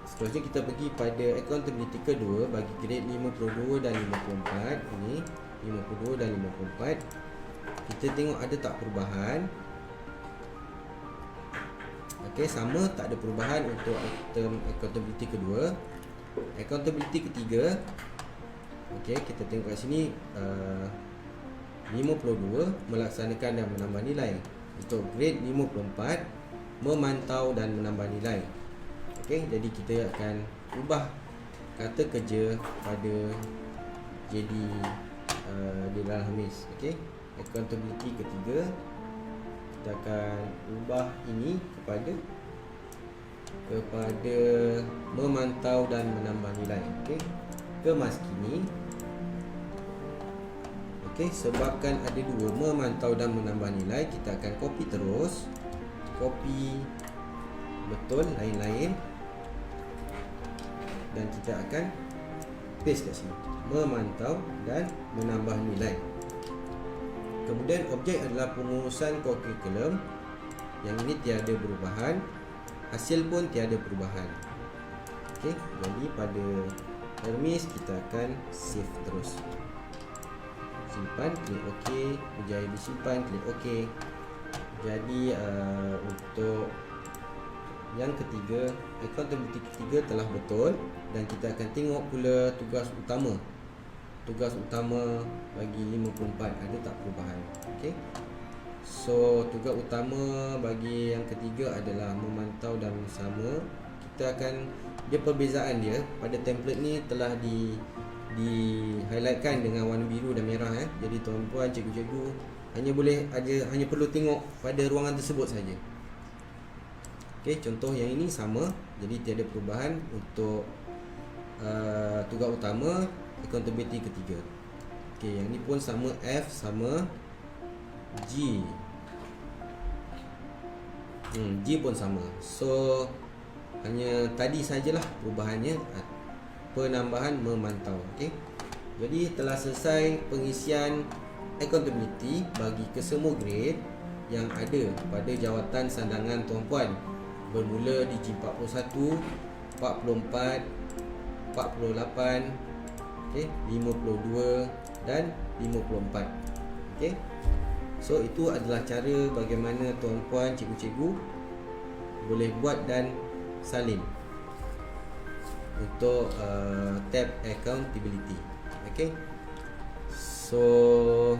Seterusnya kita pergi pada accountability kedua bagi grade 52 dan 54. Ini 52 dan 54. Kita tengok ada tak perubahan. Okey, sama, tak ada perubahan untuk item accountability kedua. Accountability ketiga, okey, kita tengok kat sini 52 melaksanakan dan menambah nilai. Untuk grade 54 memantau dan menambah nilai. Okey, jadi kita akan ubah kata kerja pada jadi di dalam Hermes. Okey, accountability ketiga kita akan ubah ini kepada memantau dan menambah nilai. Okey, kemaskini. Okey, sebabkan ada dua, memantau dan menambah nilai, kita akan copy terus. Copy betul lain-lain dan kita akan paste kat sini, memantau dan menambah nilai. Kemudian objek adalah pengurusan kurikulum. Yang ini tiada perubahan, hasil pun tiada perubahan. Okey, jadi pada Hermes kita akan save terus. Simpan, klik OK, berjaya disimpan, klik OK. Jadi untuk yang ketiga, accountability ketiga telah betul dan kita akan tengok pula tugas utama. Tugas utama bagi 54 ada tak perubahan. Okey. So tugas utama bagi yang ketiga adalah memantau dan sama. Kita akan, dia perbezaan dia pada template ni telah di highlightkan dengan warna biru dan merah Jadi tuan-puan, cikgu-cikgu hanya perlu tengok pada ruangan tersebut saja. Okey, contoh yang ini sama, jadi tiada perubahan untuk tugas utama accountability ketiga. Okey, yang ni pun sama, F sama G. G pun sama. So hanya tadi sajalah perubahannya, penambahan memantau. Okey. Jadi telah selesai pengisian accountability bagi kesemua grade yang ada pada jawatan sandangan tuan-puan, bermula di G41, 44, 48, okey, 52 dan 54. Okey. So itu adalah cara bagaimana tuan-puan, cikgu-cikgu boleh buat dan salin untuk tab accountability. Okey. So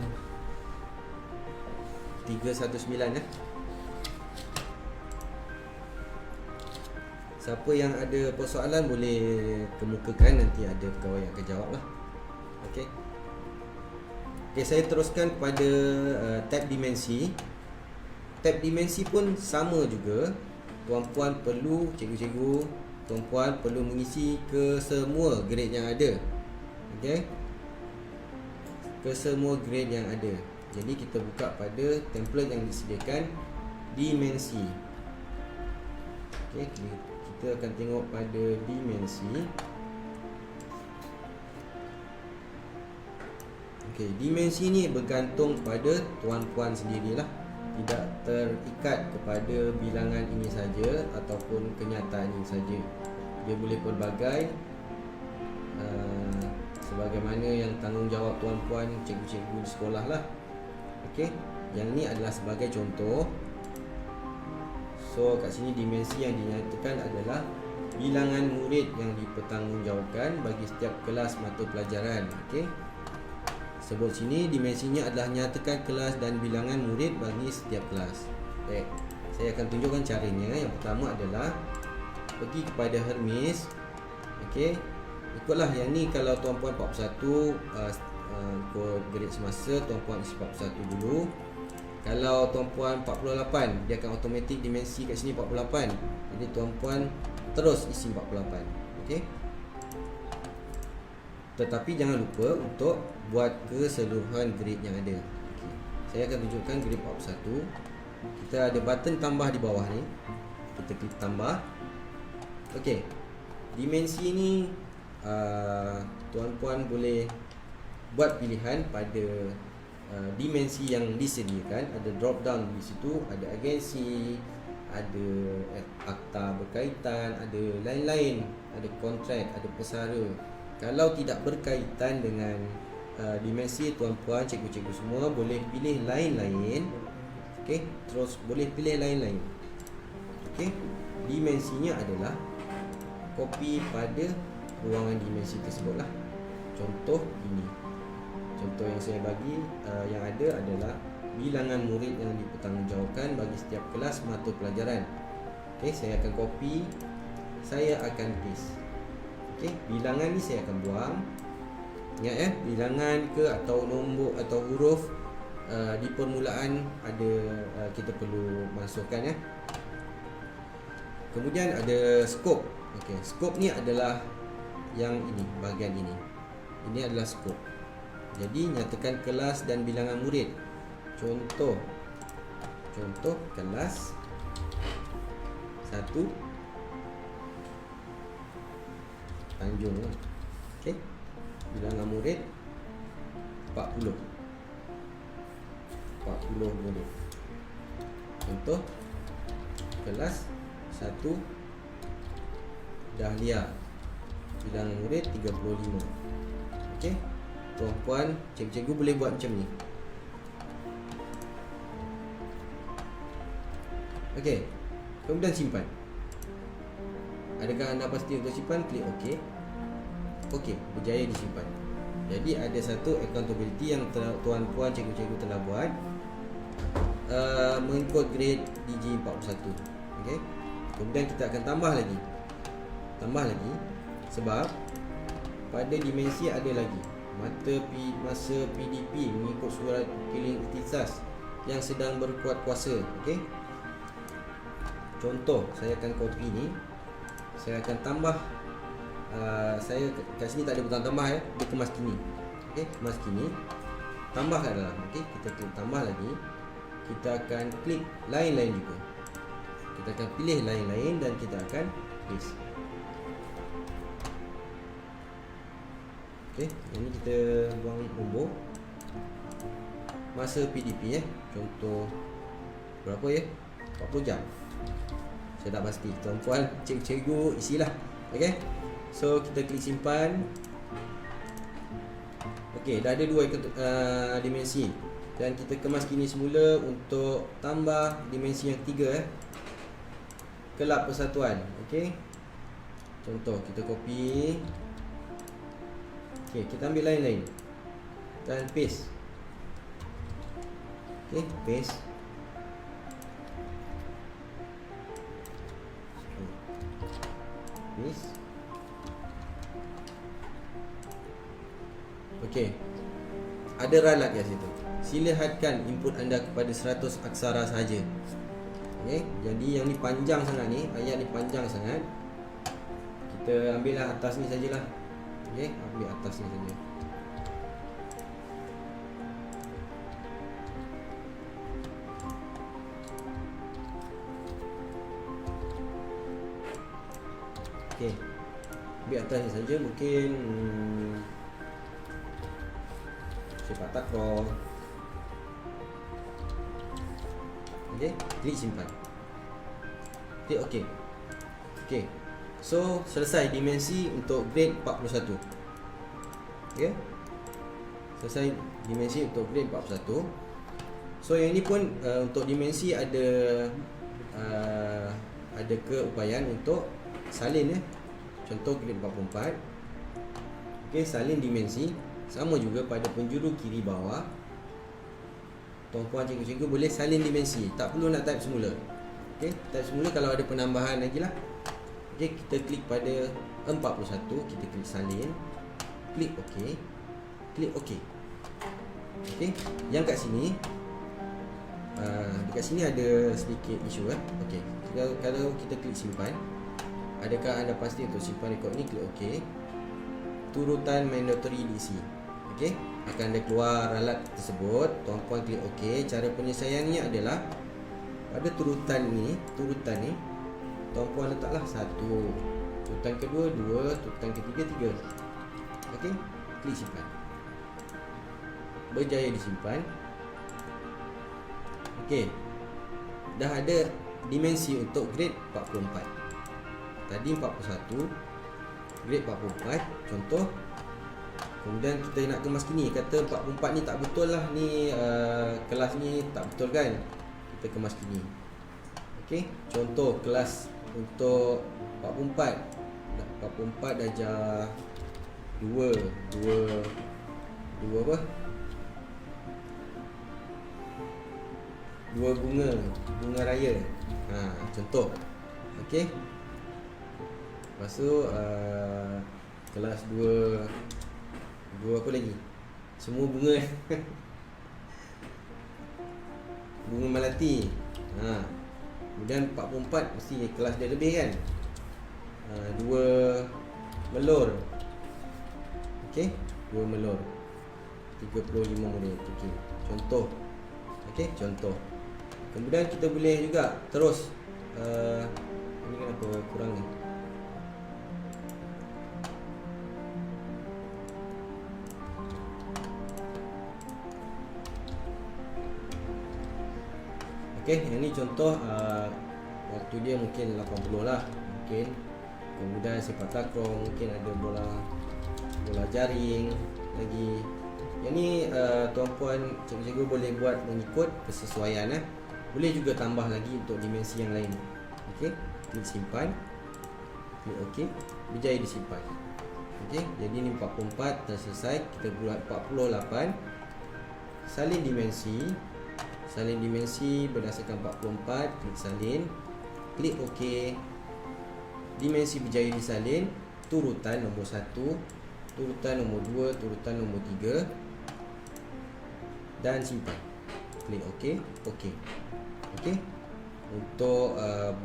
319 Siapa yang ada persoalan boleh kemukakan, nanti ada pegawai yang akan jawab lah. Okey. Okey, saya teruskan kepada tab dimensi. Tab dimensi pun sama juga. Tuan-puan perlu, cikgu-cikgu, tuan-puan perlu mengisi ke semua grade yang ada. Okey. Ke semua grade yang ada. Jadi kita buka pada template yang disediakan, dimensi. Okey, kita akan tengok pada dimensi. Okey, dimensi ni bergantung pada tuan-puan sendirilah. Tidak terikat kepada bilangan ini saja ataupun kenyataan ini saja. Dia boleh pelbagai sebagaimana yang tanggungjawab tuan-puan, cikgu-cikgu di sekolah lah. Okey, yang ni adalah sebagai contoh. So kat sini dimensi yang dinyatakan adalah bilangan murid yang dipertanggungjawabkan bagi setiap kelas mata pelajaran. Okey. Sebut sini dimensinya adalah nyatakan kelas dan bilangan murid bagi setiap kelas. Baik. Saya akan tunjukkan caranya. Yang pertama adalah pergi kepada Hermes. Okey. Ikutlah yang ni, kalau tuan-puan 41 ikut grade semasa, tuan-puan isi 41 dulu. Kalau tuan-puan 48, dia akan automatik dimensi kat sini 48. Jadi tuan-puan terus isi 48. Okey. Tetapi jangan lupa untuk buat keseluruhan grade yang ada. Okey. Saya akan tunjukkan grade 41. Kita ada button tambah di bawah ni. Kita klik tambah. Okey. Dimensi ni tuan-puan boleh buat pilihan pada dimensi yang disediakan. Ada drop down di situ, ada agensi, ada akta berkaitan, ada lain-lain, ada kontrak, ada pesara. Kalau tidak berkaitan dengan dimensi, tuan-puan, cikgu-cikgu semua boleh pilih lain-lain. Okey, terus boleh pilih lain-lain. Okey, dimensinya adalah kopi pada ruangan dimensi tersebut lah. Contoh ini. Contoh yang saya bagi yang ada adalah bilangan murid yang dipertanggungjawabkan bagi setiap kelas mata pelajaran. Okey, saya akan copy, saya akan paste. Okey, bilangan ni saya akan buang. Ingat bilangan ke atau nombor atau huruf di permulaan ada kita perlu masukkan Kemudian ada scope. Okey, scope ni adalah yang ini, bahagian ini. Ini adalah scope. Jadi nyatakan kelas dan bilangan murid. Contoh kelas 1 Tanjung. Okey. Bilangan murid 40 murid. Contoh kelas 1 Dahlia. Bilangan murid 35. Okey. Tuan-puan, cikgu boleh buat macam ni. Okey. Kemudian simpan. Adakah anda pasti untuk simpan? Klik OK. Okey, berjaya disimpan. Jadi ada satu accountability yang tuan-puan cikgu-cikgu telah buat, mengikut grade DG41. Okey. Kemudian kita akan tambah lagi sebab pada dimensi ada lagi masa PDP mengikut surat kiling ikhtisas yang sedang berkuat kuasa. Okey. Contoh, saya akan copy ni, saya akan tambah, saya kat sini tak ada butang tambah dia kemas kini. Okey, kemas kini, tambah kat dalam. Okey, kita klik tambah lagi. Kita akan klik lain-lain juga. Kita akan pilih lain-lain dan kita akan paste. Okey, ini kita buang nombor. Masa PDP contoh berapa 40 jam. Saya tak pasti. Tuan-puan, cikgu isilah. Okey. So kita klik simpan. Okey, dah ada dua dimensi. Dan kita kemas kini semula untuk tambah dimensi yang ketiga kelab persatuan. Okey. Contoh kita copy. Okey, kita ambil lain-lain dan paste. Okey, paste. Paste. Okey. Ada ralat kat situ. Sila hadkan input anda kepada 100 aksara sahaja. Okey, jadi yang ni panjang sangat ni, ayat ni panjang sangat. Kita ambillah atas ni sajalah. Okey, ambil atas ni saja. Okey. Ambil atas ni saja, mungkin sepak takraw. Okey, klik simpan. Klik OK. Okey. So, selesai dimensi untuk grade 41. Okey. Selesai dimensi untuk grade 41. So, yang ini pun untuk dimensi ada keupayaan untuk salin Contoh grade 44. Okey, salin dimensi sama juga pada penjuru kiri bawah. Tuan-puan, cikgu-cikgu boleh salin dimensi, tak perlu nak type semula. Okey, type semula kalau ada penambahan lagi lah. Okey, kita klik pada 41, kita klik salin, klik OK, klik OK. Okey, yang kat sini dekat sini ada sedikit isu Okey, kalau kita klik simpan, adakah anda pasti untuk simpan rekod ni? Klik OK. Turutan mandatory diisi. Okey, akan ada keluar ralat tersebut. Tuan-puan klik OK. Cara penyelesaiannya adalah pada turutan ni, tuan-puan letaklah 1, turutan kedua 2, turutan ketiga 3. Okey, klik simpan. Berjaya disimpan. Okey, dah ada dimensi untuk grade 44. Tadi 41, grade 44, contoh. Kemudian kita nak kemas kini, kata 44 ni tak betul lah, ni kelas ni tak betul kan, kita kemas kini. Okey, contoh kelas untuk 44 darjah 2 apa? 2 bunga raya. Contoh. Okey. Lepas tu kelas 2 apa lagi? Semua bunga bunga melati. Kemudian 44 mesti kelas dia lebih kan. 2 melur. Okey, 2 melur. 35 murid. Okey, contoh. Okey, contoh. Kemudian kita boleh juga terus ini kenapa kurang ni? Okey, yang ni contoh waktu dia mungkin 80 lah. Mungkin. Kemudian sepak takraw, mungkin ada bola jaring lagi. Yang ni tuan-puan cikgu-cikgu boleh buat mengikut kesesuaian Boleh juga tambah lagi untuk dimensi yang lain. Okey, klik simpan. Klik okey, berjaya disimpan. Okey, jadi ni 44 dah selesai. Kita buat 48. Salin dimensi berdasarkan 44, klik salin. Klik okey. Dimensi berjaya disalin. Turutan nombor 1, turutan nombor 2, turutan nombor 3 dan simpan. Klik okey, okey. Okey. Untuk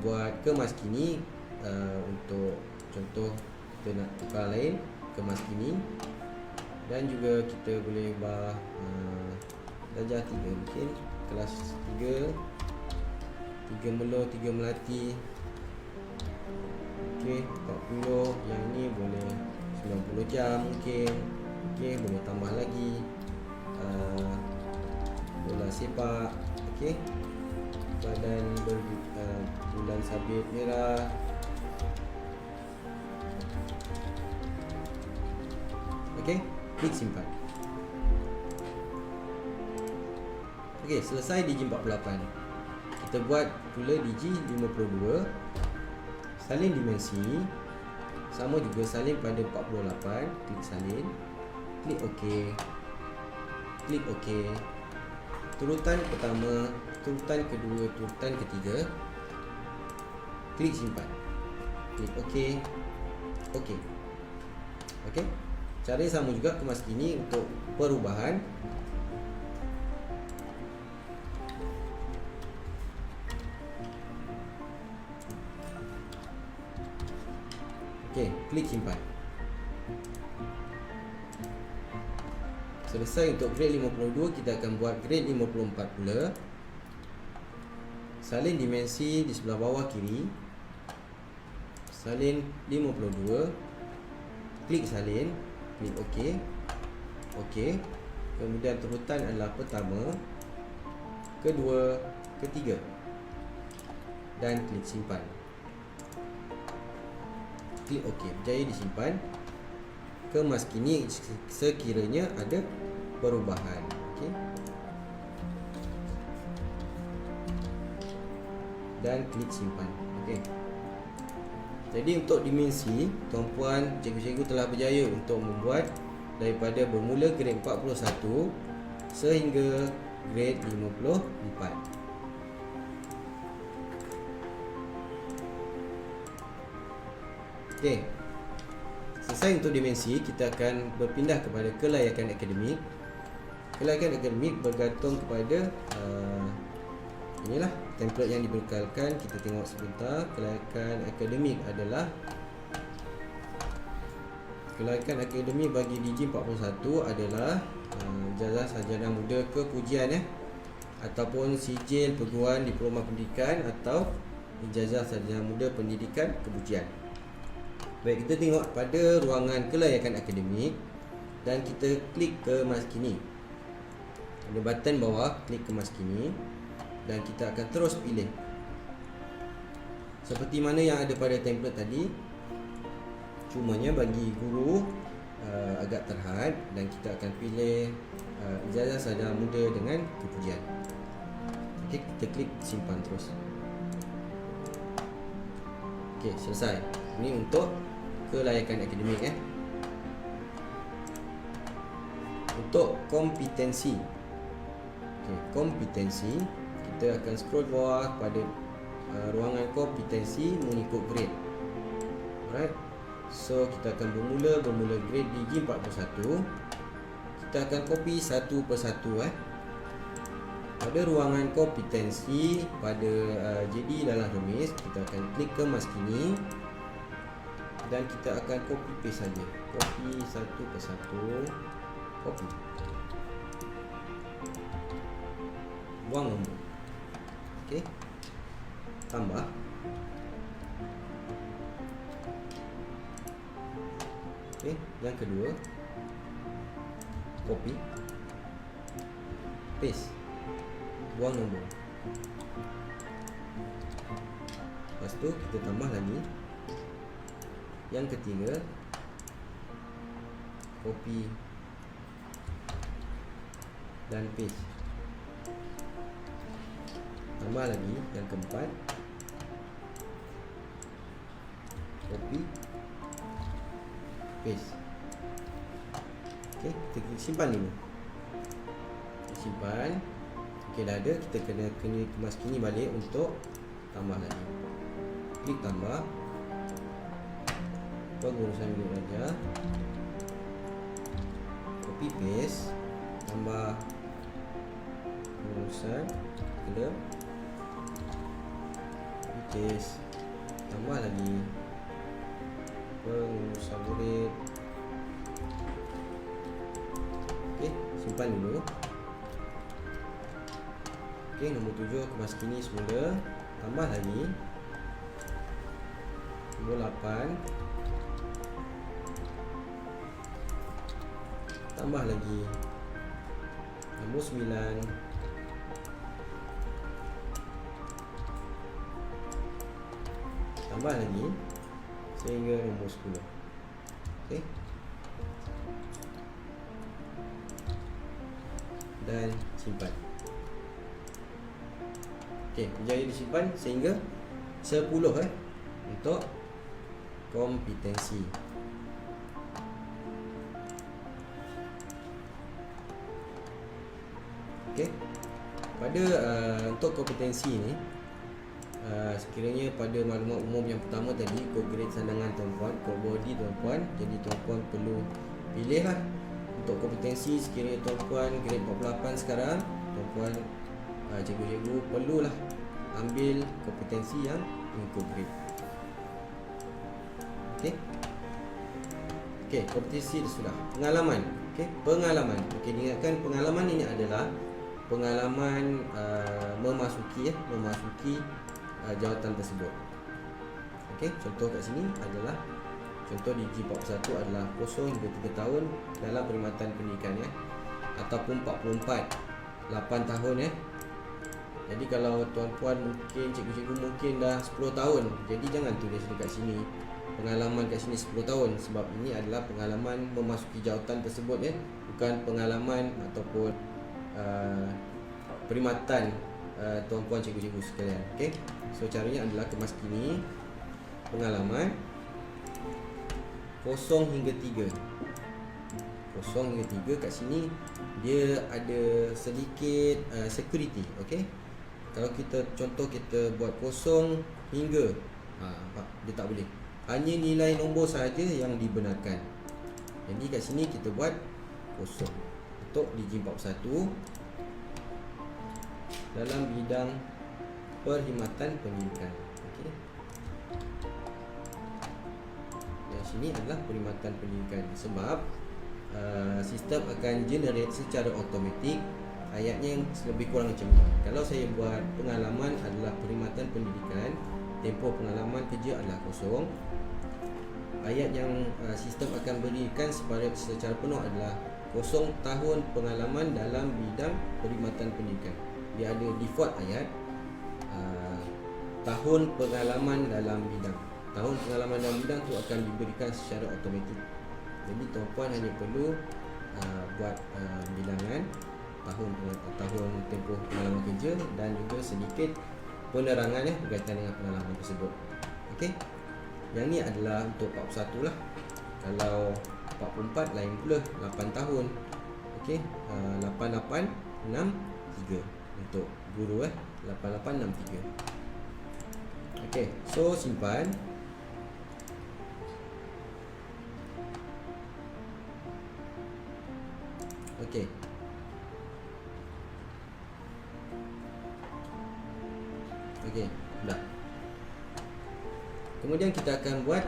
buat kemas kini, untuk contoh kita nak tukar lain, kemas kini. Dan juga kita boleh ubah darjah 3 mungkin kelas 3 melur, 3 melati. Okey, 40. Yang ni boleh 90 jam mungkin. Okey, boleh tambah lagi bola sepak. Okey, badan bulan sabit merah. Okey, klik simpan. Okey, selesai digi 48. Kita buat pula digi 52. Salin dimensi. Sama juga salin pada 48. Klik salin. Klik okey. Klik okey. Turutan pertama, turutan kedua, turutan ketiga. Klik simpan. Klik okey. Okey. Okey. Cara sama juga kemas kini untuk perubahan. Okey, klik simpan. Selesai untuk grade 52, kita akan buat grade 54 pula. Salin dimensi di sebelah bawah kiri. Salin 52. Klik salin, klik okey. Okey. Kemudian turutan adalah pertama, kedua, ketiga. Dan klik simpan. Klik okey, berjaya disimpan. Kemas kini sekiranya ada perubahan. Okey. Dan klik simpan. Okey. Jadi untuk dimensi, tuan-puan, cikgu-cikgu telah berjaya untuk membuat daripada bermula grade 41 sehingga grade 54. Okey. Selesai untuk dimensi, kita akan berpindah kepada kelayakan akademik. Kelayakan akademik bergantung kepada inilah template yang dibekalkan. Kita tengok sebentar. Kelayakan akademik adalah kelayakan akademik bagi Digi 41 adalah ijazah sarjana muda kepujian ataupun sijil perguruan diploma pendidikan atau ijazah sarjana muda pendidikan kepujian. Baik, kita tengok pada ruangan kelayakan akademik dan kita klik kemas kini. Ada button bawah, klik kemas kini dan kita akan terus pilih seperti mana yang ada pada template tadi. Cumanya bagi guru agak terhad dan kita akan pilih ijazah sarjana muda dengan kepujian. Okey, kita klik simpan terus. Okey, selesai. Ini untuk kelayakan akademik Untuk kompetensi. Okey, kompetensi kita akan scroll bawah pada ruangan kompetensi mengikut grade. Alright. So kita akan bermula grade DG41. Kita akan copy satu persatu pada ruangan kompetensi pada JD dalam remis. Kita akan klik ke maskini dan kita akan copy paste saja. Copy satu persatu. Copy. Buang nombor. Okey. Tambah. Okey, yang kedua. Copy. Paste. Buang nombor. Lepas tu kita tambah lagi. Yang ketiga, copy dan paste. Tambah lagi yang keempat, copy, paste. Okey, kita simpan dulu. Simpan. Okey, dah ada. Kita kena kemas kini balik untuk tambah lagi. Klik tambah. Pengurusan bilik raja. Copy paste. Tambah pengurusan film. Copy paste. Tambah lagi pengurusan murid. Okey, simpan dulu. Okey, nombor 7 kemas kini semula. Tambah lagi nombor 8. Tambah lagi nombor 9. Tambah lagi sehingga nombor 10. Okey. Dan simpan. Okey, berjaya disimpan sehingga 10 untuk kompetensi. Okey. Pada untuk kompetensi ni, sekiranya pada maklumat umum yang pertama tadi, kod grade sandangan tuan-puan, kod body tuan-puan, jadi tuan-puan perlu pilihlah untuk kompetensi. Sekiranya tuan-puan grade 48 sekarang, tuan-puan cikgu-cikgu perlulah ambil kompetensi yang mengikut grade. Okey. Okey, kompetensi dah sudah. Pengalaman. Okey, pengalaman. Okey, ingatkan pengalaman ini adalah pengalaman memasuki jawatan tersebut. Okey, contoh kat sini adalah contoh di G41 adalah 0 hingga 3 tahun dalam perkhidmatan pendidikan ataupun 44 8 tahun Jadi kalau tuan-puan mungkin cikgu-cikgu mungkin dah 10 tahun, jadi jangan tulis dekat sini pengalaman kat sini 10 tahun, sebab ini adalah pengalaman memasuki jawatan tersebut bukan pengalaman ataupun perkhidmatan tuan-puan cikgu-cikgu sekalian. Okey. So caranya adalah kemas kini pengalaman 0 hingga 3. 0 hingga 3 kat sini dia ada sedikit security. Okey. Kalau kita contoh kita buat 0 hingga dia tak boleh. Hanya nilai nombor sahaja yang dibenarkan. Jadi kat sini kita buat 0 untuk DG41 dalam bidang perkhidmatan pendidikan. Okey. Yang sini adalah perkhidmatan pendidikan sebab sistem akan generate secara automatik ayatnya yang lebih kurang macam ni. Kalau saya buat pengalaman adalah perkhidmatan pendidikan, tempoh pengalaman kerja adalah 0. Ayat yang sistem akan berikan secara penuh adalah 0 tahun pengalaman dalam bidang perkhidmatan pendidikan. Dia ada default ayat tahun pengalaman dalam bidang. Tahun pengalaman dalam bidang tu akan diberikan secara automatik. Jadi tuan-puan hanya perlu buat bilangan tahun tempoh pengalaman kerja dan juga sedikit penerangan berkaitan dengan pengalaman tersebut. Okey. Yang ni adalah untuk 41 lah. Kalau 44 lain pula 8 tahun. Okey. 8863 untuk guru 8863. Okey, so simpan. Okey. Okey, dah. Kemudian kita akan buat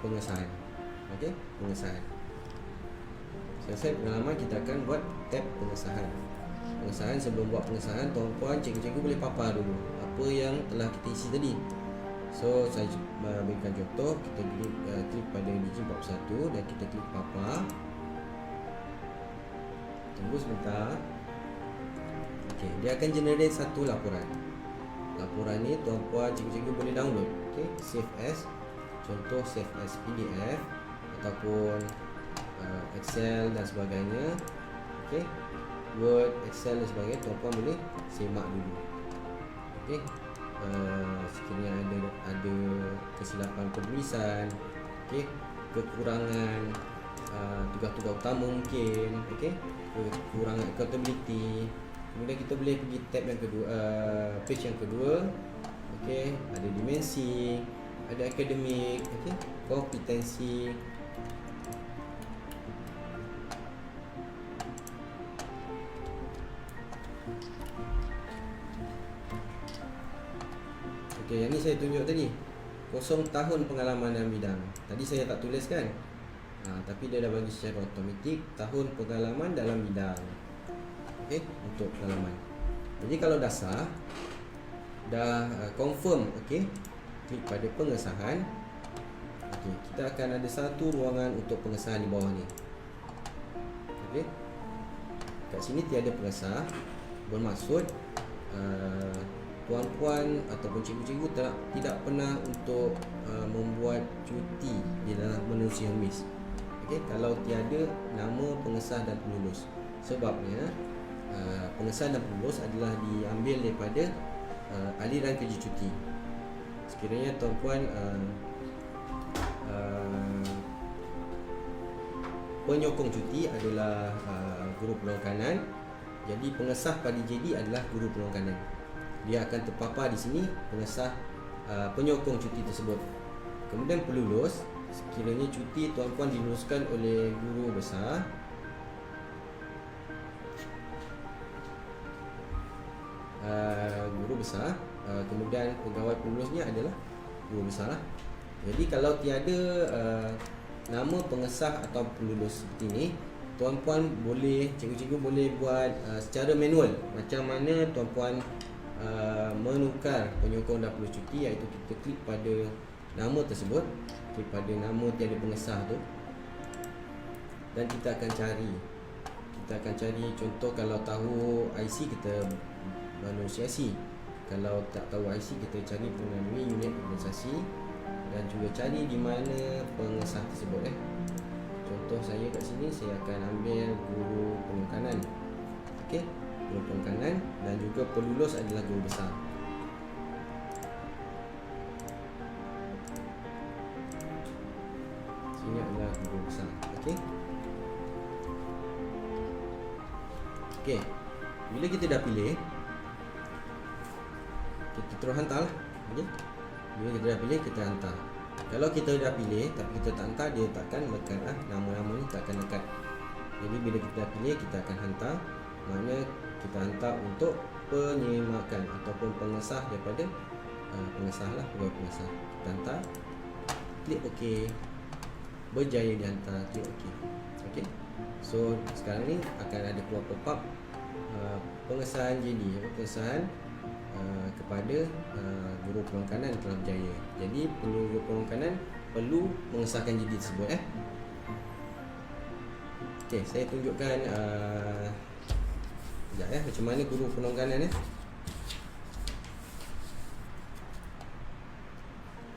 pengesahan. Okey, pengesahan. Selesai pengalaman, kita akan buat tab pengesahan. Pengesahan, sebelum buat pengesahan, tuan-puan, cikgu-cikgu boleh papa dulu apa yang telah kita isi tadi. So, saya berikan contoh. Kita klik pada biji 41 dan kita klik papa. Tunggu sebentar. Okey, dia akan generate satu laporan. Laporan ni tuan-puan, cikgu-cikgu boleh download. Okey, save as. Contoh save as PDF ataupun Excel dan sebagainya. Okey, Word, Excel dan sebagainya, tuan-puan boleh semak dulu. Okey, sekiranya ada kesilapan penulisan, okey, kekurangan tugas-tugas utama mungkin, okey, kekurangan accountability. Kemudian kita boleh pergi tab yang kedua, page yang kedua. Okey, ada dimensi, ada akademik, okey, kompetensi. Okey, yang ni saya tunjuk tadi. 0 tahun pengalaman dalam bidang. Tadi saya tak tulis kan? Tapi dia dah bagi secara automatik tahun pengalaman dalam bidang. Okey, untuk pengalaman. Jadi kalau dah sah, dah confirm, okey, klik pada pengesahan. Okey, kita akan ada satu ruangan untuk pengesahan di bawah ni. Okey. Kat sini tiada pengesah. Bermaksud puan-puan ataupun cikgu-cikgu tidak pernah untuk membuat cuti di dalam menerusi Hermes. Okey, kalau tiada nama pengesah dan pelulus. Sebabnya pengesah dan pelulus adalah diambil daripada aliran kerja cuti. Sekiranya tuan-puan penyokong cuti adalah guru peluang kanan, jadi pengesah pada JD adalah guru peluang kanan. Dia akan terpapar di sini pengesah penyokong cuti tersebut. Kemudian pelulus, sekiranya cuti tuan-puan diluluskan oleh guru besar, kemudian pegawai pelulusnya adalah guru besar lah. Jadi kalau tiada nama pengesah atau pelulus seperti ini, tuan-puan boleh, cikgu-cikgu boleh buat secara manual. Macam mana tuan-puan menukar penyokong dan pelulus cuti, iaitu kita klik pada nama tersebut, klik pada nama tiada pengesah tu, dan kita akan cari contoh. Kalau tahu IC, kita menerusi IC. Kalau tak tahu IC, kita cari melalui unit organisasi dan juga cari di mana pengesah tersebut. Contoh saya kat sini, saya akan ambil guru peluang kanan. Okey, guru peluang kanan, dan juga pelulus adalah guru besar. Sini adalah guru besar. Okey. Okey. Bila kita dah pilih, kita terus hantar lah. Okey. Bila kita dah pilih, kita hantar. Kalau kita dah pilih tapi kita tak hantar, dia takkan lekat lah. Nama-nama ni takkan lekat. Jadi bila kita dah pilih, kita akan hantar. Maknanya kita hantar untuk penyemakan ataupun pengesah daripada pengesah lah, pegawai pengesah. Kita hantar, klik OK, berjaya dihantar, klik OK. Okay. So sekarang ni akan ada keluar pop-up pengesahan JD, pengesahan kepada guru peluang kanan telah berjaya. Jadi guru peluang kanan perlu mengesahkan JD tersebut. Okey, saya tunjukkan sekejap macam mana guru peluang kanan.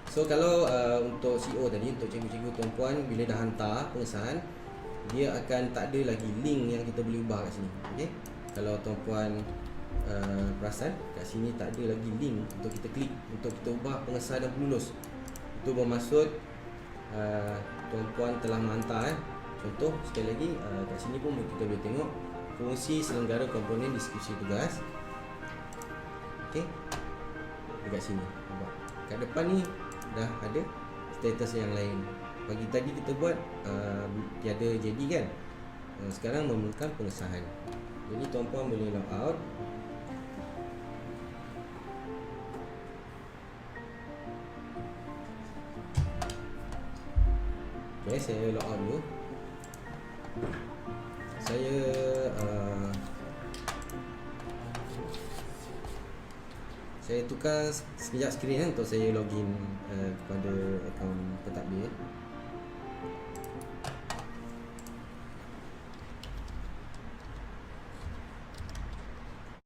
So kalau untuk CEO tadi, untuk cikgu-cikgu tuan-puan, bila dah hantar pengesahan, dia akan tak ada lagi link yang kita boleh ubah kat sini. Okey, kalau tuan-puan perasan, kat sini tak ada lagi link untuk kita klik untuk kita ubah pengesah dan pelulus. Itu bermaksud tuan-puan telah menghantar. Contoh sekali lagi, kat sini pun kita boleh tengok fungsi selenggara komponen deskripsi tugas. Okey, dekat sini. Nampak? Kat depan ni dah ada status yang lain. Pagi tadi kita buat tiada jadi kan. Sekarang memerlukan pengesahan. Jadi tuan-puan boleh log out. Okay, saya log out dulu. Saya tukar sekejap skrin untuk saya login kepada akaun pentadbir.